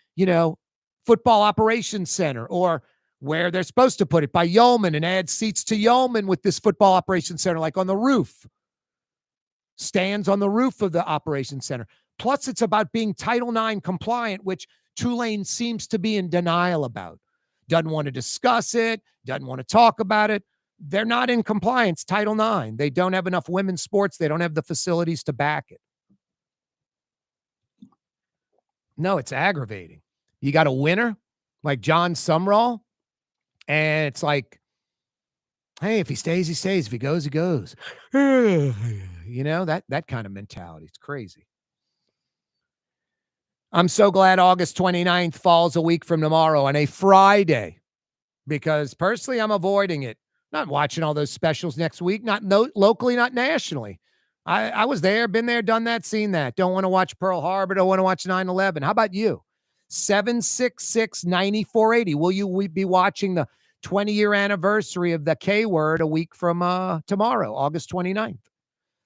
football operations center, or where they're supposed to put it by Yeoman, and add seats to Yeoman with this football operations center, like on the roof. Stands on the roof of the operations center. Plus, it's about being Title IX compliant, which Tulane seems to be in denial about. Doesn't want to discuss it, doesn't want to talk about it. They're not in compliance, Title IX. They don't have enough women's sports. They don't have the facilities to back it. No, it's aggravating. You got a winner like John Sumrall, and it's like, hey, if he stays, he stays. If he goes, he goes. That kind of mentality. It's crazy. I'm so glad August 29th falls a week from tomorrow on a Friday, because personally, I'm avoiding it. Not watching all those specials next week, not locally, not nationally. I was there, been there, done that, seen that. Don't want to watch Pearl Harbor. Don't want to watch 9/11. How about you? 766-9480. Will you be watching the 20-year anniversary of the K word a week from tomorrow, August 29th?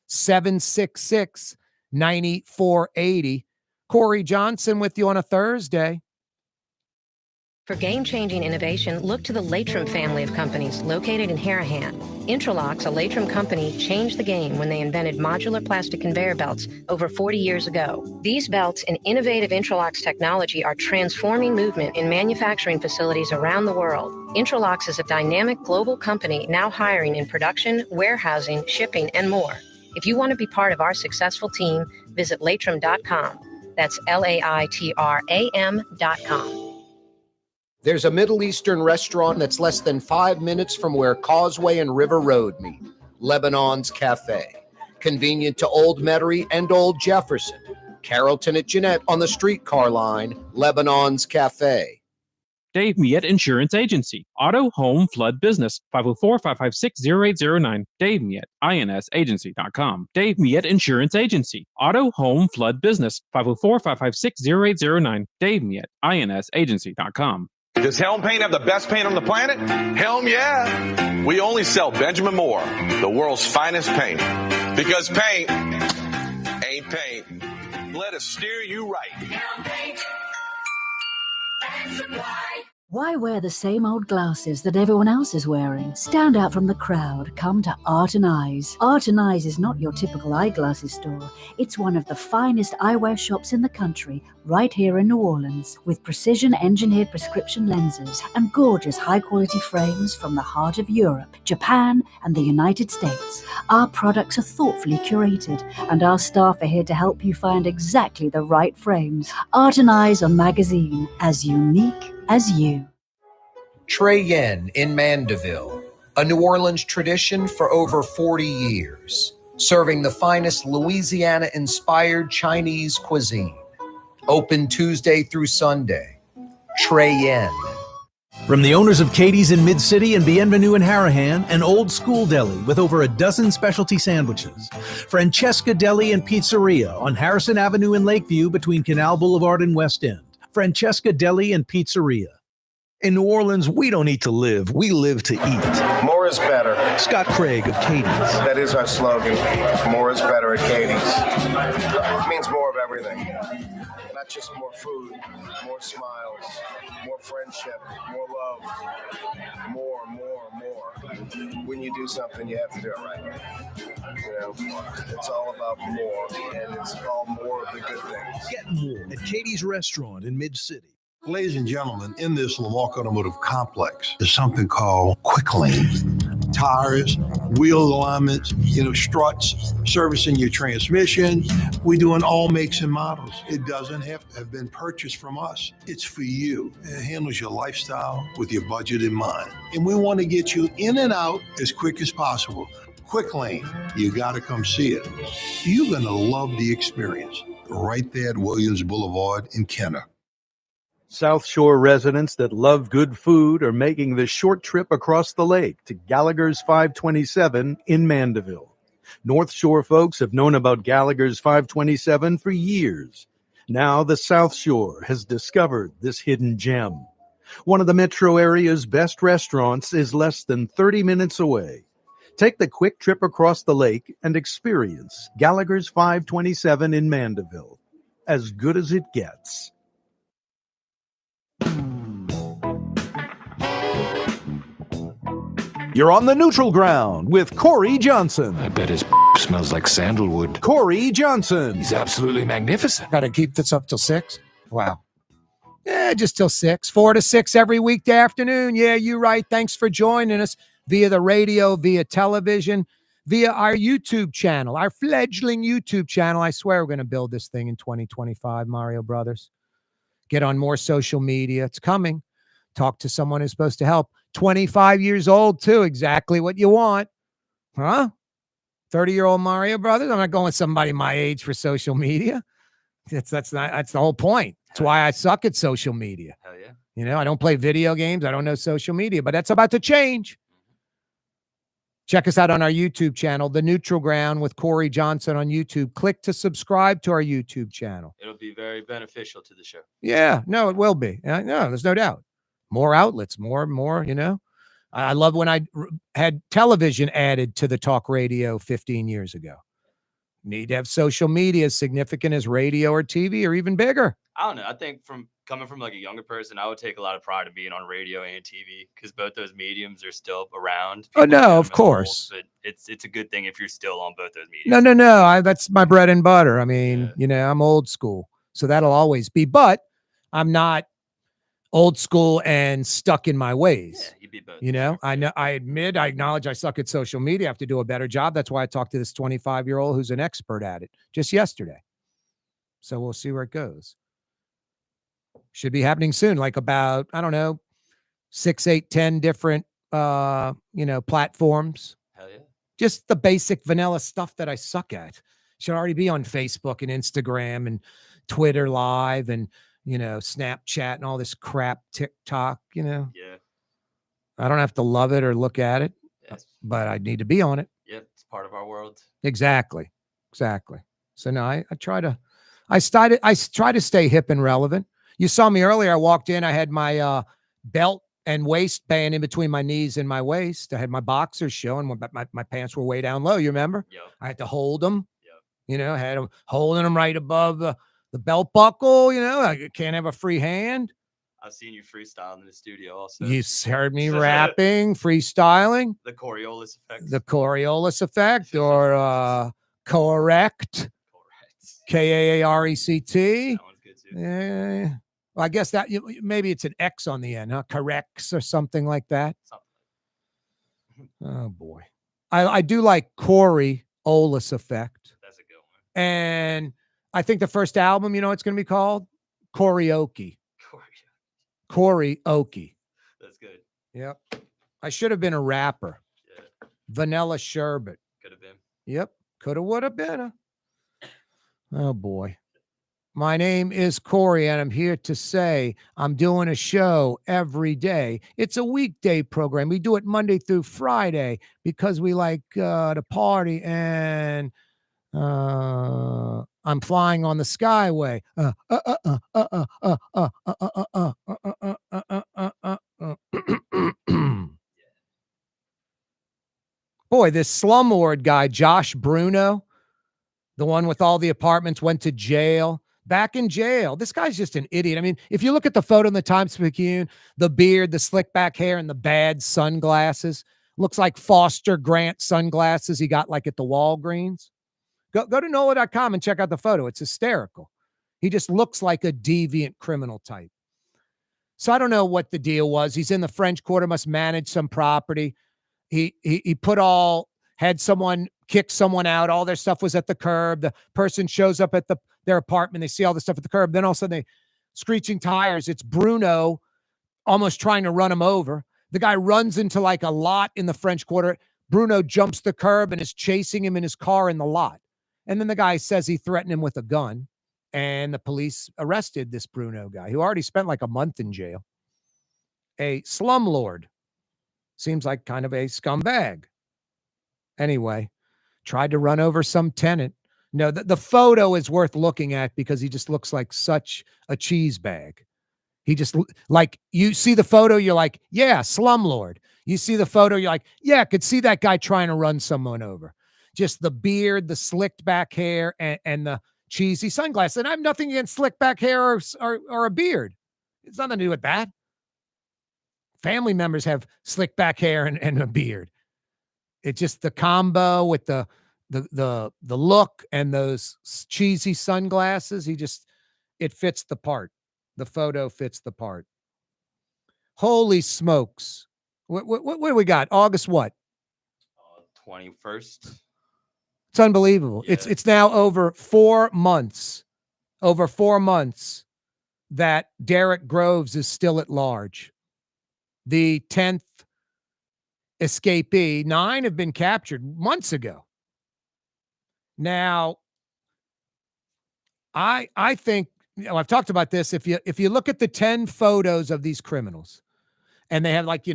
766-9480. Corey Johnson with you on a Thursday. For game-changing innovation, look to the Latrim family of companies located in Harahan. Intralox, a Latrim company, changed the game when they invented modular plastic conveyor belts over 40 years ago. These belts and innovative Intralox technology are transforming movement in manufacturing facilities around the world. Intralox is a dynamic global company now hiring in production, warehousing, shipping, and more. If you want to be part of our successful team, visit Latrim.com. That's LAITRAM.com. There's a Middle Eastern restaurant that's less than 5 minutes from where Causeway and River Road meet, Lebanon's Cafe. Convenient to Old Metairie and Old Jefferson. Carrollton at Jeanette on the streetcar line, Lebanon's Cafe. Dave Miet Insurance Agency. Auto, home, flood, business. 504-556-0809. Dave Miet, INSagency.com. Dave Miet Insurance Agency. Auto, home, flood, business. 504-556-0809. Dave Miet, INSagency.com. Does Helm Paint have the best paint on the planet? Helm, yeah. We only sell Benjamin Moore, the world's finest paint. Because paint ain't paint. Let us steer you right. Helm Paint and Supply. Why wear the same old glasses that everyone else is wearing? Stand out from the crowd. Come to Art and Eyes. Art and Eyes is not your typical eyeglasses store. It's one of the finest eyewear shops in the country, right here in New Orleans, with precision-engineered prescription lenses and gorgeous high-quality frames from the heart of Europe, Japan, and the United States. Our products are thoughtfully curated, and our staff are here to help you find exactly the right frames. Art and Eyes are magazine, as unique as you. Trey Yen in Mandeville, a New Orleans tradition for over 40 years, serving the finest Louisiana-inspired Chinese cuisine. Open Tuesday through Sunday. Trey Yen. From the owners of Katie's in Mid-City and Bienvenue in Harahan, an old school deli with over a dozen specialty sandwiches. Francesca Deli and Pizzeria on Harrison Avenue in Lakeview between Canal Boulevard and West End. Francesca Deli and Pizzeria. In New Orleans, we don't eat to live, we live to eat. More is better. Scott Craig of Katie's. That is our slogan. More is better at Katie's. It means more of everything. Not just more food, more smiles, more friendship, more love, more. When you do something, you have to do it right. You know, it's all about more, and it's all more of the good things. Get more at Katie's Restaurant in Mid-City. Ladies and gentlemen, in this Lamarck Automotive Complex is something called Quick Lane. Tires, wheel alignments, struts, servicing your transmission. We do in all makes and models. It doesn't have to have been purchased from us. It's for you. It handles your lifestyle with your budget in mind. And we want to get you in and out as quick as possible. Quick Lane, you got to come see it. You're going to love the experience. Right there at Williams Boulevard in Kenner. South Shore residents that love good food are making the short trip across the lake to Gallagher's 527 in Mandeville. North Shore folks have known about Gallagher's 527 for years. Now the South Shore has discovered this hidden gem. One of the metro area's best restaurants is less than 30 minutes away. Take the quick trip across the lake and experience Gallagher's 527 in Mandeville. As good as it gets. You're on the neutral ground with Corey Johnson. I bet his smells like sandalwood. Corey Johnson. He's absolutely magnificent. Got to keep this up till 6. Wow. Yeah, just till 6. 4 to 6 every weekday afternoon. Yeah, you're right. Thanks for joining us via the radio, via television, via our YouTube channel, our fledgling YouTube channel. I swear we're going to build this thing in 2025, Mario Brothers. Get on more social media. It's coming. Talk to someone who's supposed to help. 25 years old, too. Exactly what you want. Huh? 30-year-old Mario Brothers? I'm not going with somebody my age for social media. That's the whole point. That's why I suck at social media. Hell yeah. I don't play video games. I don't know social media, but that's about to change. Check us out on our YouTube channel, The Neutral Ground with Corey Johnson on YouTube. Click to subscribe to our YouTube channel. It'll be very beneficial to the show. Yeah, no, it will be. No, there's no doubt. More outlets, more, I love when I had television added to the talk radio 15 years ago. Need to have social media as significant as radio or TV or even bigger. I don't know. I think coming from like a younger person, I would take a lot of pride in being on radio and TV because both those mediums are still around. Oh, no, of course. Old, but it's a good thing if you're still on both those mediums. No. That's my bread and butter. I mean, I'm old school, so that'll always be. But I'm not old school and stuck in my ways. Yeah, you'd be both. I acknowledge I suck at social media. I have to do a better job. That's why I talked to this 25-year-old who's an expert at it just yesterday. So we'll see where it goes. Should be happening soon, like about, 6, 8, 10 different, platforms. Hell yeah. Just the basic vanilla stuff that I suck at. Should already be on Facebook and Instagram and Twitter Live and, Snapchat and all this crap, TikTok, Yeah. I don't have to love it or look at it, but I need to be on it. Yeah, it's part of our world. Exactly. So no, I try to stay hip and relevant. You saw me earlier. I walked in, I had my belt and waistband in between my knees and my waist. I had my boxers showing, my pants were way down low. You remember? Yep. I had to hold them. Yep. I had them holding them right above the belt buckle. I can't have a free hand. I've seen you freestyle in the studio also. You heard me rapping, freestyling. The Coriolis effect. The Coriolis effect or correct. Kaarect. That one's good too. Yeah. Well, I guess that maybe it's an X on the end, huh? Corrects or something like that. Oh boy. I do like Coriolis effect. That's a good one. And I think the first album, it's going to be called Karaoke. Karaoke. That's good. Yep. I should have been a rapper. Yeah. Vanilla Sherbet. Could have been. Yep. Coulda, woulda, been. Oh boy. My name is Corey, and I'm here to say I'm doing a show every day. It's a weekday program. We do it Monday through Friday because we like to party, and I'm flying on the Skyway. boy, this slumlord guy, Josh Bruno, the one with all the apartments, went to jail. Back in jail. This guy's just an idiot. I mean, if you look at the photo in the Times-Picayune, the beard, the slick back hair, and the bad sunglasses, looks like Foster Grant sunglasses he got like at the Walgreens. Go to NOLA.com and check out the photo. It's hysterical. He just looks like a deviant criminal type. So I don't know what the deal was. He's in the French Quarter, must manage some property. He had someone kick someone out. All their stuff was at the curb. The person shows up at their apartment. They see all the stuff at the curb. Then all of a sudden they screeching tires. It's Bruno almost trying to run him over. The guy runs into like a lot in the French Quarter. Bruno jumps the curb and is chasing him in his car in the lot. And then the guy says he threatened him with a gun. And the police arrested this Bruno guy who already spent like a month in jail. A slumlord. Seems like kind of a scumbag. Anyway, tried to run over some tenant. No, the photo is worth looking at because he just looks like such a cheese bag. He just, like, you see the photo, you're like, yeah, slumlord. You see the photo, you're like, yeah, I could see that guy trying to run someone over. Just the beard, the slicked back hair, and the cheesy sunglasses. And I have nothing against slick back hair or a beard. It's nothing to do with that. Family members have slick back hair and a beard. It's just the combo with the look and those cheesy sunglasses. It fits the part. The photo fits the part. Holy smokes. What do we got? August what? 21st. It's unbelievable. Yeah. It's now over 4 months. Over 4 months that Derek Groves is still at large. The 10th escapee. 9 have been captured months ago. Now, I think, I've talked about this. If you look at the 10 photos of these criminals, and they have like,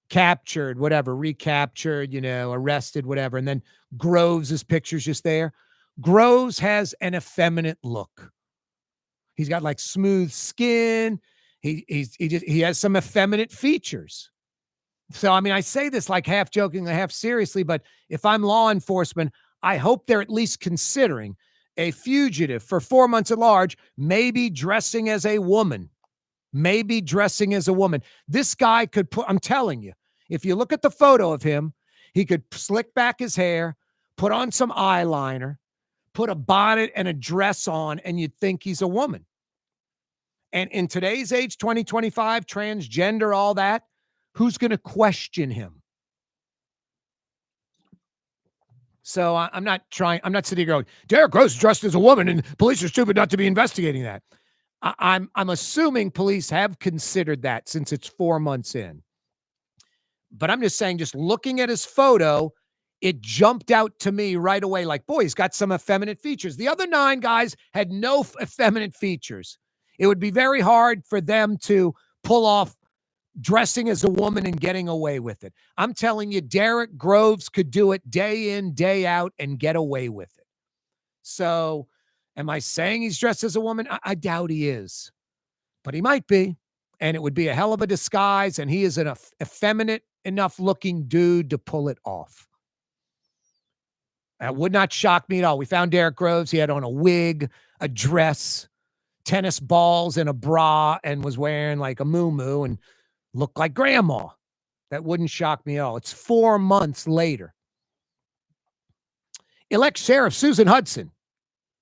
captured, whatever, recaptured, arrested, whatever, and then Groves' picture's just there. Groves has an effeminate look. He's got like smooth skin. He has some effeminate features. So, I mean, I say this like half jokingly, half seriously, but if I'm law enforcement, I hope they're at least considering a fugitive for 4 months at large, maybe dressing as a woman. Maybe dressing as a woman. This guy could I'm telling you, if you look at the photo of him, he could slick back his hair, put on some eyeliner, put a bonnet and a dress on, and you'd think he's a woman. And in today's age, 2025, transgender, all that, who's going to question him? So I'm not sitting here going, Derek Groves is dressed as a woman and police are stupid not to be investigating that. I'm assuming police have considered that since it's 4 months in. But I'm just saying, just looking at his photo, it jumped out to me right away like, boy, he's got some effeminate features. The other 9 guys had no effeminate features. It would be very hard for them to pull off dressing as a woman and getting away with it. I'm telling you, Derek Groves could do it day in, day out and get away with it. So am I saying he's dressed as a woman? I doubt he is, but he might be. And it would be a hell of a disguise. And he is an effeminate enough looking dude to pull it off. That would not shock me at all. We found Derek Groves. He had on a wig, a dress, tennis balls, and a bra, and was wearing like a muumuu and looked like grandma. That wouldn't shock me at all. It's 4 months later. Elect Sheriff Susan Hudson,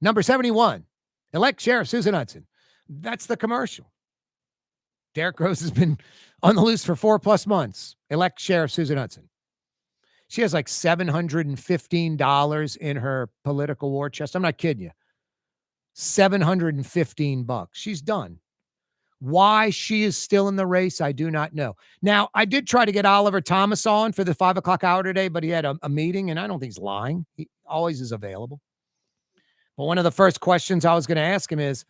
number 71. Elect Sheriff Susan Hudson. That's the commercial. Derek Groves has been on the loose for 4+ months. Elect Sheriff Susan Hudson. She has like $715 in her political war chest. I'm not kidding you. $715. She's done. Why she is still in the race, I do not know. Now, I did try to get Oliver Thomas on for the 5 o'clock hour today, but he had a meeting, and I don't think he's lying. He always is available. But one of the first questions I was going to ask him is,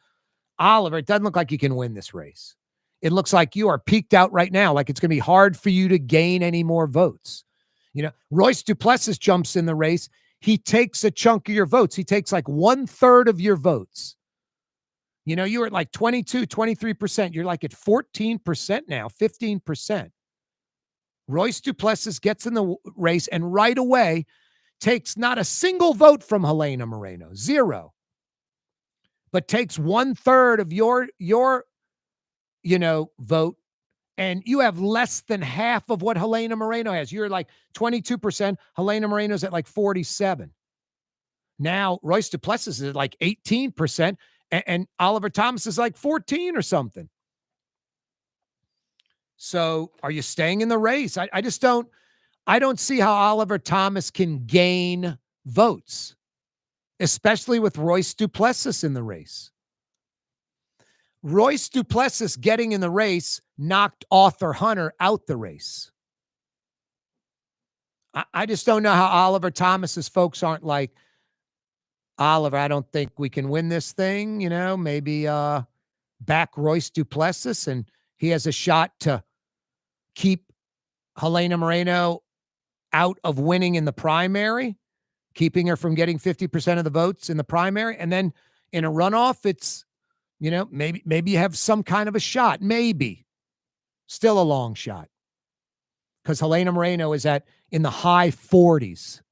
Oliver, it doesn't look like you can win this race. It looks like you are peaked out right now. Like it's going to be hard for you to gain any more votes. Royce Duplessis jumps in the race. He takes a chunk of your votes. He takes like 1/3 of your votes. You were at like 22, 23%. You're like at 14% now, 15%. Royce Duplessis gets in the race and right away takes not a single vote from Helena Moreno, 0, but takes 1/3 of your vote, and you have less than half of what Helena Moreno has. You're like 22%. Helena Moreno's at like 47. Now Royce Duplessis is at like 18%, and Oliver Thomas is like 14 or something. So are you staying in the race? I just don't see how Oliver Thomas can gain votes, especially with Royce Duplessis in the race. Royce Duplessis getting in the race knocked Arthur Hunter out the race. I just don't know how Oliver Thomas's folks aren't like, Oliver, I don't think we can win this thing. Maybe back Royce Duplessis, and he has a shot to keep Helena Moreno out of winning in the primary, keeping her from getting 50% of the votes in the primary. And then in a runoff, it's, maybe you have some kind of a shot. Maybe. Still a long shot. Because Helena Moreno is in the high 40s.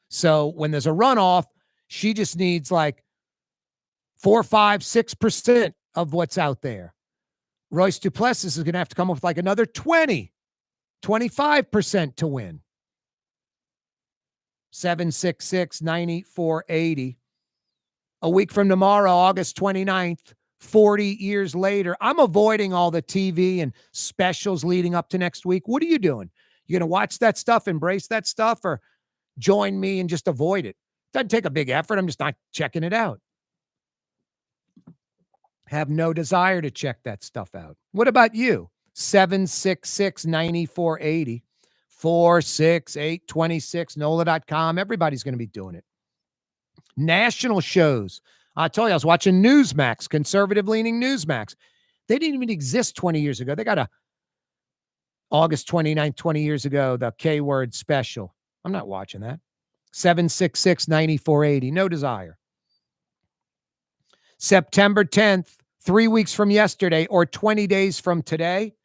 So when there's a runoff, she just needs like 4, 5, 6% of what's out there. Royce Duplessis is going to have to come up with like another 20, 25% to win. 766-9480. A week from tomorrow, August 29th, 40 years later. I'm avoiding all the TV and specials leading up to next week. What are you doing? You going to watch that stuff, embrace that stuff, or join me and just avoid it? Doesn't take a big effort. I'm just not checking it out. Have no desire to check that stuff out. What about you? 766-9480. 46826, NOLA.com. Everybody's going to be doing it. National shows. I told you I was watching Newsmax, conservative-leaning Newsmax. They didn't even exist 20 years ago. They got a August 29th, 20 years ago, the K-word special. I'm not watching that. 766-9480. No desire. September 10th, 3 weeks from yesterday, or 20 days from today,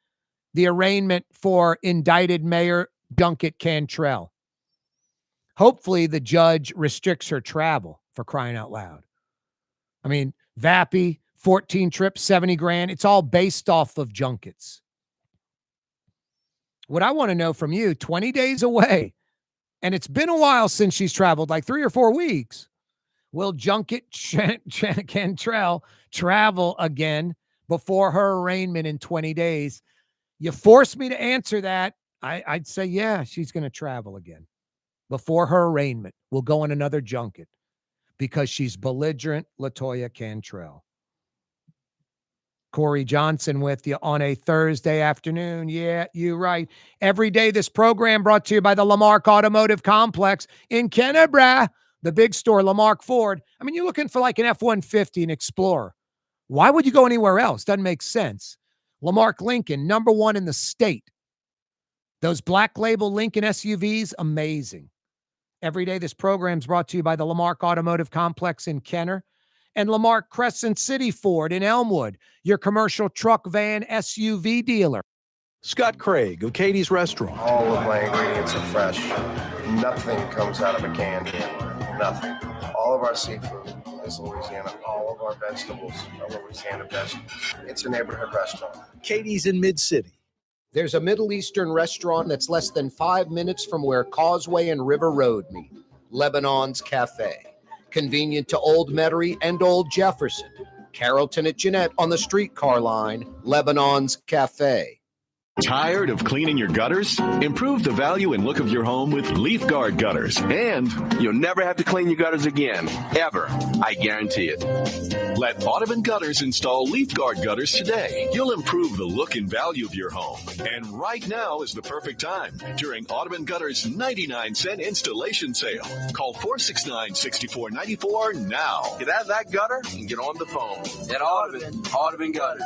the arraignment for indicted Mayor Dunkett Cantrell. Hopefully the judge restricts her travel, for crying out loud. I mean, Vappy, 14 trips, 70 grand. It's all based off of junkets. What I want to know from you, 20 days away, and it's been a while since she's traveled, like 3 or 4 weeks. Will Junket Cantrell travel again before her arraignment in 20 days? You force me to answer that, I'd say, yeah, she's going to travel again. Before her arraignment, we'll go on another junket because she's belligerent LaToya Cantrell. Corey Johnson with you on a Thursday afternoon. Yeah, you're right. Every day, this program brought to you by the Lamarck Automotive Complex in Kennebra, the big store, Lamarck Ford. I mean, you're looking for like an F-150, an Explorer. Why would you go anywhere else? Doesn't make sense. Lamarck Lincoln, #1 in the state. Those black label Lincoln SUVs, amazing. Every day, this program is brought to you by the Lamarck Automotive Complex in Kenner and Lamarck Crescent City Ford in Elmwood, your commercial truck, van, SUV dealer. Scott Craig of Katie's Restaurant. All of my ingredients are fresh. Nothing comes out of a can here. Nothing. All of our seafood is Louisiana. All of our vegetables are Louisiana vegetables. It's a neighborhood restaurant. Katie's in Mid-City. There's a Middle Eastern restaurant that's less than 5 minutes from where Causeway and River Road meet. Lebanon's Cafe. Convenient to Old Metairie and Old Jefferson. Carrollton at Jeanette on the streetcar line. Lebanon's Cafe. Tired of cleaning your gutters? Improve the value and look of your home with Leaf Guard gutters. And You'll never have to clean your gutters again, ever. I guarantee it. let Audubon Gutters install Leaf Guard gutters today. You'll improve the look and value of your home. And right now is the perfect time during Audubon Gutters 99-cent installation sale. Call 469-6494 now. Get out of that gutter and get on the phone. At Audubon Gutters.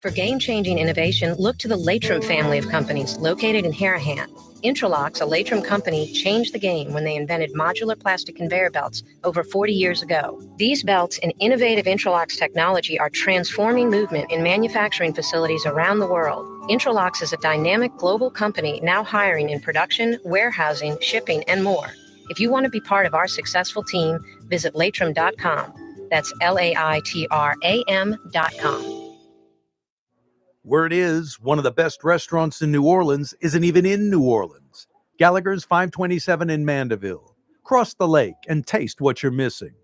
For game-changing innovation, look to the Latrim family of companies located in Harahan. Intralox, a Latrim company, changed the game when they invented modular plastic conveyor belts over 40 years ago. These belts and innovative Intralox technology are transforming movement in manufacturing facilities around the world. Intralox is a dynamic global company now hiring in production, warehousing, shipping, and more. If you want to be part of our successful team, visit Latrim.com. That's LAITRAM.com. Word is, one of the best restaurants in New Orleans isn't even in New Orleans. Gallagher's 527 in Mandeville. Cross the lake and taste what you're missing.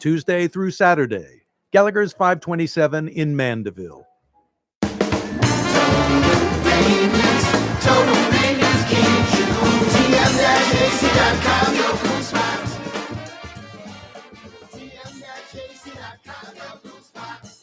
Tuesday through Saturday. Gallagher's 527 in Mandeville. Total maintenance keeps you cool. TM-AC.com, no cool spots. TM-AC.com, no cool spots.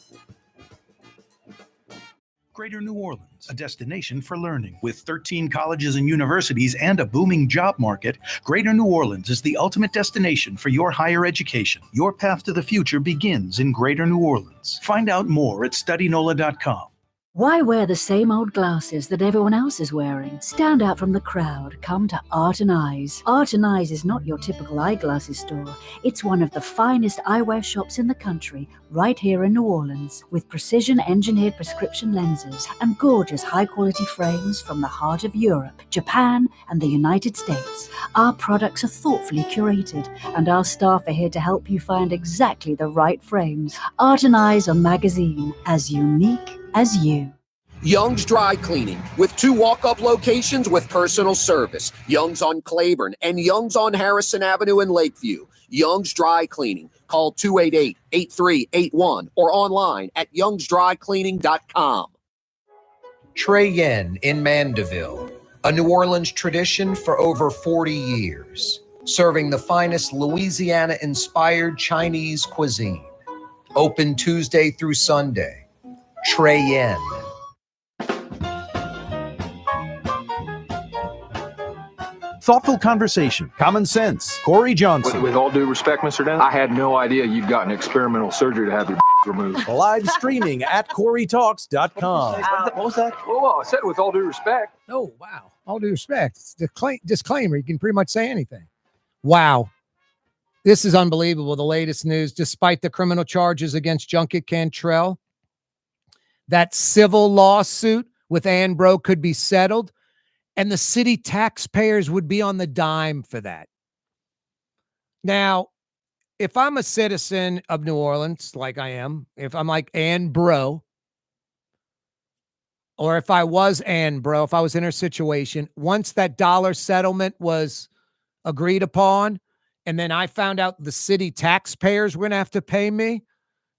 Greater New Orleans, a destination for learning. With 13 colleges and universities and a booming job market, Greater New Orleans is the ultimate destination for your higher education. Your path to the future begins in Greater New Orleans. Find out more at studynola.com. Why wear the same old glasses that everyone else is wearing? Stand out from the crowd. Come to Art and Eyes. Art and Eyes is not your typical eyeglasses store. It's one of the finest eyewear shops in the country, right here in New Orleans, with precision-engineered prescription lenses and gorgeous high-quality frames from the heart of Europe, Japan, and the United States. Our products are thoughtfully curated, and our staff are here to help you find exactly the right frames. Art and Eyes are magazine, as unique as you. Young's Dry Cleaning, with 2 walk-up locations with personal service. Young's on Claiborne and Young's on Harrison Avenue in Lakeview. Young's Dry Cleaning. Call 288-8381 or online at youngsdrycleaning.com. Trey Yen in Mandeville, a New Orleans tradition for over 40 years, serving the finest Louisiana-inspired Chinese cuisine. Open Tuesday through Sunday. Trey Yen. Thoughtful conversation, common sense. Corey Johnson. With all due respect, Mr. Dennis, I had no idea you'd gotten experimental surgery to have your removed. Live streaming at CoreyTalks.com. What was that? Well, I said with all due respect. Oh, wow. All due respect. It's the disclaimer. You can pretty much say anything. Wow. This is unbelievable. The latest news, despite the criminal charges against Junket Cantrell, that civil lawsuit with Ann Bro could be settled, and the city taxpayers would be on the dime for that. Now, if I'm a citizen of New Orleans, like I am, if I'm like Ann Bro, or if I was Ann Bro, if I was in her situation, once that dollar settlement was agreed upon, and then I found out the city taxpayers were going to have to pay me,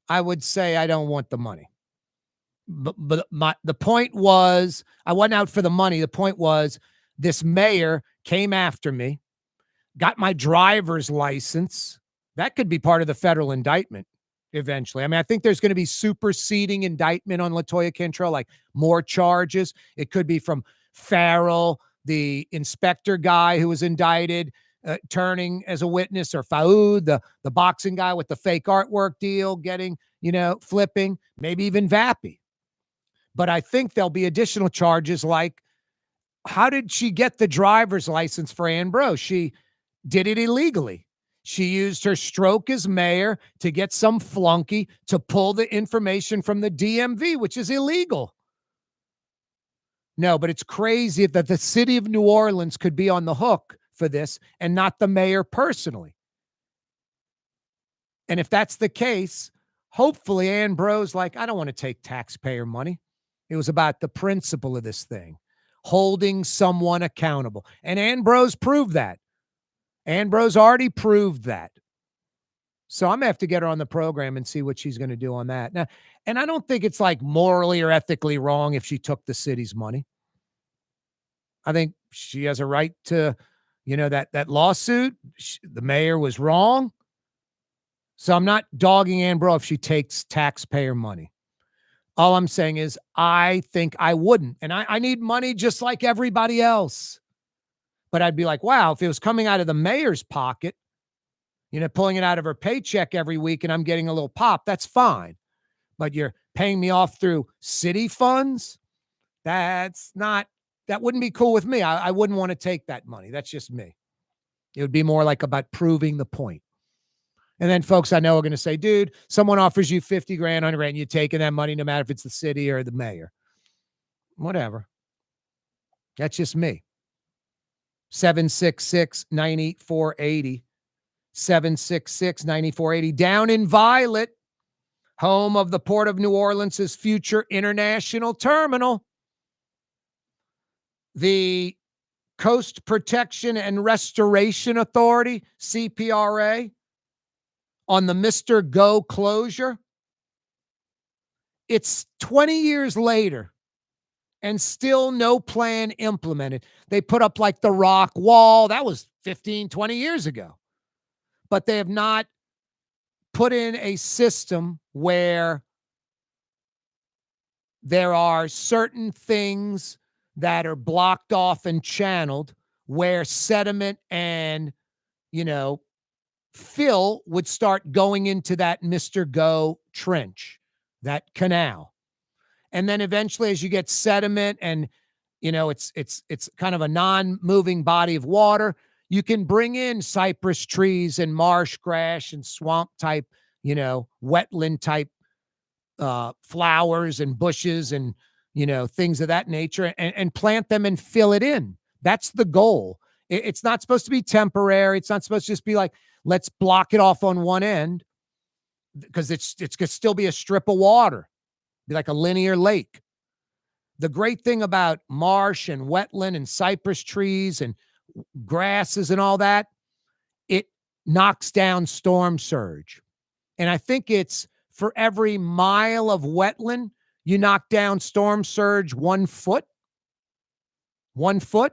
I would say I don't want the money. But the point was, I wasn't out for the money. The point was, this mayor came after me, got my driver's license. That could be part of the federal indictment eventually. I mean, I think there's going to be superseding indictment on LaToya Cantrell, like more charges. It could be from Farrell, the inspector guy who was indicted, turning as a witness, or Faoud, the boxing guy with the fake artwork deal, getting, flipping, maybe even Vappy. But I think there'll be additional charges like, how did she get the driver's license for Ann Bro? She did it illegally. She used her stroke as mayor to get some flunky to pull the information from the DMV, which is illegal. No, but it's crazy that the city of New Orleans could be on the hook for this and not the mayor personally. And if that's the case, hopefully Ann Bro's like, I don't want to take taxpayer money. It was about the principle of this thing, holding someone accountable. And Ann Bro's proved that. Ann Bro's already proved that. So I'm going to have to get her on the program and see what she's going to do on that. Now, and I don't think it's like morally or ethically wrong if she took the city's money. I think she has a right to, that lawsuit. The mayor was wrong. So I'm not dogging Ann Bro if she takes taxpayer money. All I'm saying is I think I wouldn't. And I need money just like everybody else. But I'd be like, wow, if it was coming out of the mayor's pocket, pulling it out of her paycheck every week and I'm getting a little pop, that's fine. But you're paying me off through city funds, that wouldn't be cool with me. I wouldn't want to take that money. That's just me. It would be more like about proving the point. And then folks I know are going to say, dude, someone offers you 50 grand, 100 grand, you're taking that money no matter if it's the city or the mayor. Whatever. That's just me. 766-9480. 766-9480. Down in Violet, home of the Port of New Orleans' future international terminal. The Coast Protection and Restoration Authority, CPRA, on the Mr. Go closure. It's 20 years later and still no plan implemented. They put up like the rock wall. That was 15, 20 years ago. But they have not put in a system where there are certain things that are blocked off and channeled where sediment and, fill would start going into that Mr. Go trench, that canal. And then eventually as you get sediment and, it's kind of a non-moving body of water, you can bring in cypress trees and marsh grass and swamp type, wetland type flowers and bushes and, things of that nature and plant them and fill it in. That's the goal. It's not supposed to be temporary. It's not supposed to just be like, let's block it off on one end because it's going to still be a strip of water, be like a linear lake. The great thing about marsh and wetland and cypress trees and grasses and all that, it knocks down storm surge. And I think it's for every mile of wetland, you knock down storm surge 1 foot. 1 foot.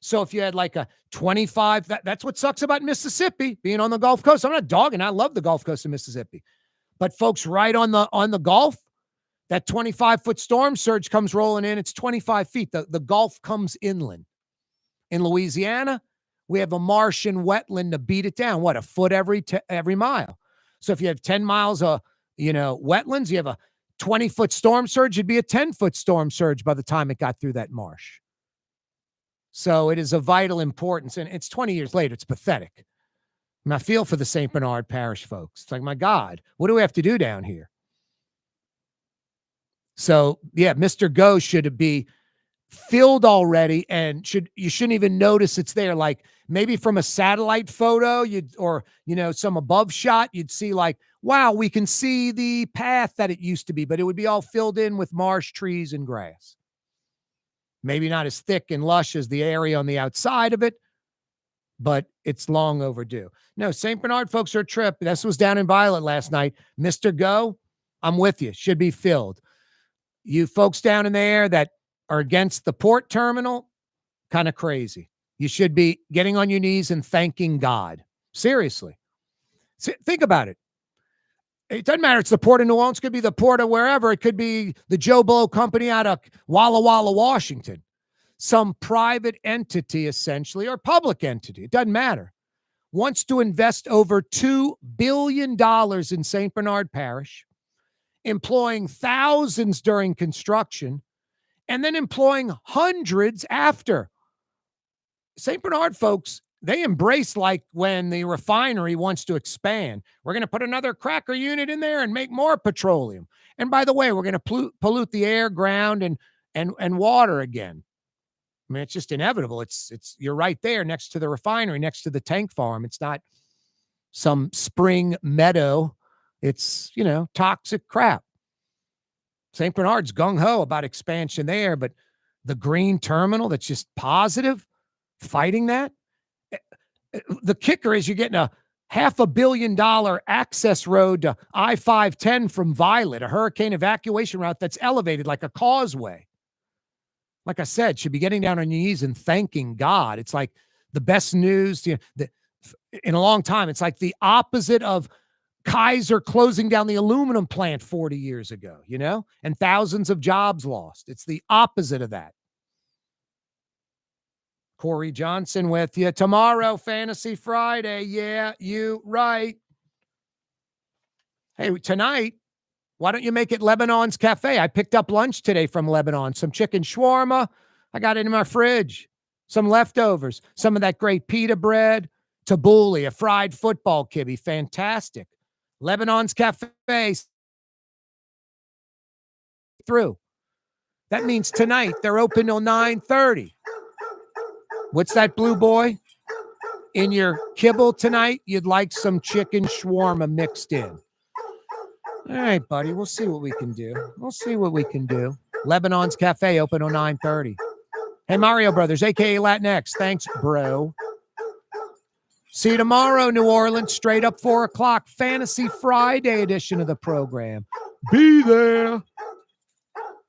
So if you had like a 25, that's what sucks about Mississippi, being on the Gulf Coast. I'm not dogging. I love the Gulf Coast of Mississippi. But folks, right on the Gulf, that 25-foot storm surge comes rolling in. It's 25 feet. The Gulf comes inland. In Louisiana, we have a marsh and wetland to beat it down. What, a foot every mile? So if you have 10 miles of, wetlands, you have a 20-foot storm surge. It'd be a 10-foot storm surge by the time it got through that marsh. So it is of vital importance. And it's 20 years later. It's pathetic. And I feel for the St. Bernard Parish folks. It's like, my God, what do we have to do down here? So, yeah, Mr. Go should be filled already and you shouldn't even notice it's there. Like maybe from a satellite photo or some above shot, you'd see like, wow, we can see the path that it used to be, but it would be all filled in with marsh, trees, and grass. Maybe not as thick and lush as the area on the outside of it, but it's long overdue. No, St. Bernard folks are a trip. This was down in Violet last night. Mr. Go, I'm with you. Should be filled. You folks down in there that are against the port terminal, kind of crazy. You should be getting on your knees and thanking God. Seriously. Think about it. It doesn't matter. It's the Port of New Orleans. It could be the Port of wherever. It could be the Joe Blow Company out of Walla Walla, Washington. Some private entity, essentially, or public entity. It doesn't matter. Wants to invest over $2 billion in St. Bernard Parish, employing thousands during construction, and then employing hundreds after. St. Bernard folks, they embrace like when the refinery wants to expand. We're going to put another cracker unit in there and make more petroleum. And by the way, we're going to pollute the air, ground, and water again. I mean, it's just inevitable. It's you're right there next to the refinery, next to the tank farm. It's not some spring meadow. It's, toxic crap. St. Bernard's gung-ho about expansion there, but the green terminal that's just positive, fighting that. The kicker is you're getting a $500 million access road to I-510 from Violet, a hurricane evacuation route that's elevated like a causeway. Like I said, should be getting down on your knees and thanking God. It's like the best news in a long time. It's like the opposite of Kaiser closing down the aluminum plant 40 years ago, and thousands of jobs lost. It's the opposite of that. Corey Johnson with you. Tomorrow, Fantasy Friday. Yeah, you right. Hey, tonight, Why don't you make it Lebanon's Cafe? I picked up lunch today from Lebanon. Some chicken shawarma. I got it in my fridge. Some leftovers. Some of that great pita bread. Tabbouleh, a fried football kibbe. Fantastic. Lebanon's Cafe. Through. That means tonight they're open till 9:30. What's that, Blue Boy? In your kibble tonight, you'd like some chicken shawarma mixed in. All right, buddy. We'll see what we can do. Lebanon's Cafe open till 9:30. Hey, Mario Brothers, a.k.a. Latinx. Thanks, bro. See you tomorrow, New Orleans. Straight up 4 o'clock. Fantasy Friday edition of the program. Be there.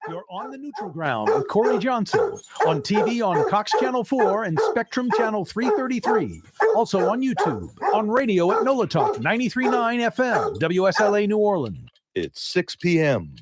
You're on the neutral ground with Corey Johnson on TV on Cox Channel 4 and Spectrum Channel 333. Also on YouTube, on radio at NOLA Talk 93.9 FM, WSLA New Orleans. It's 6 p.m.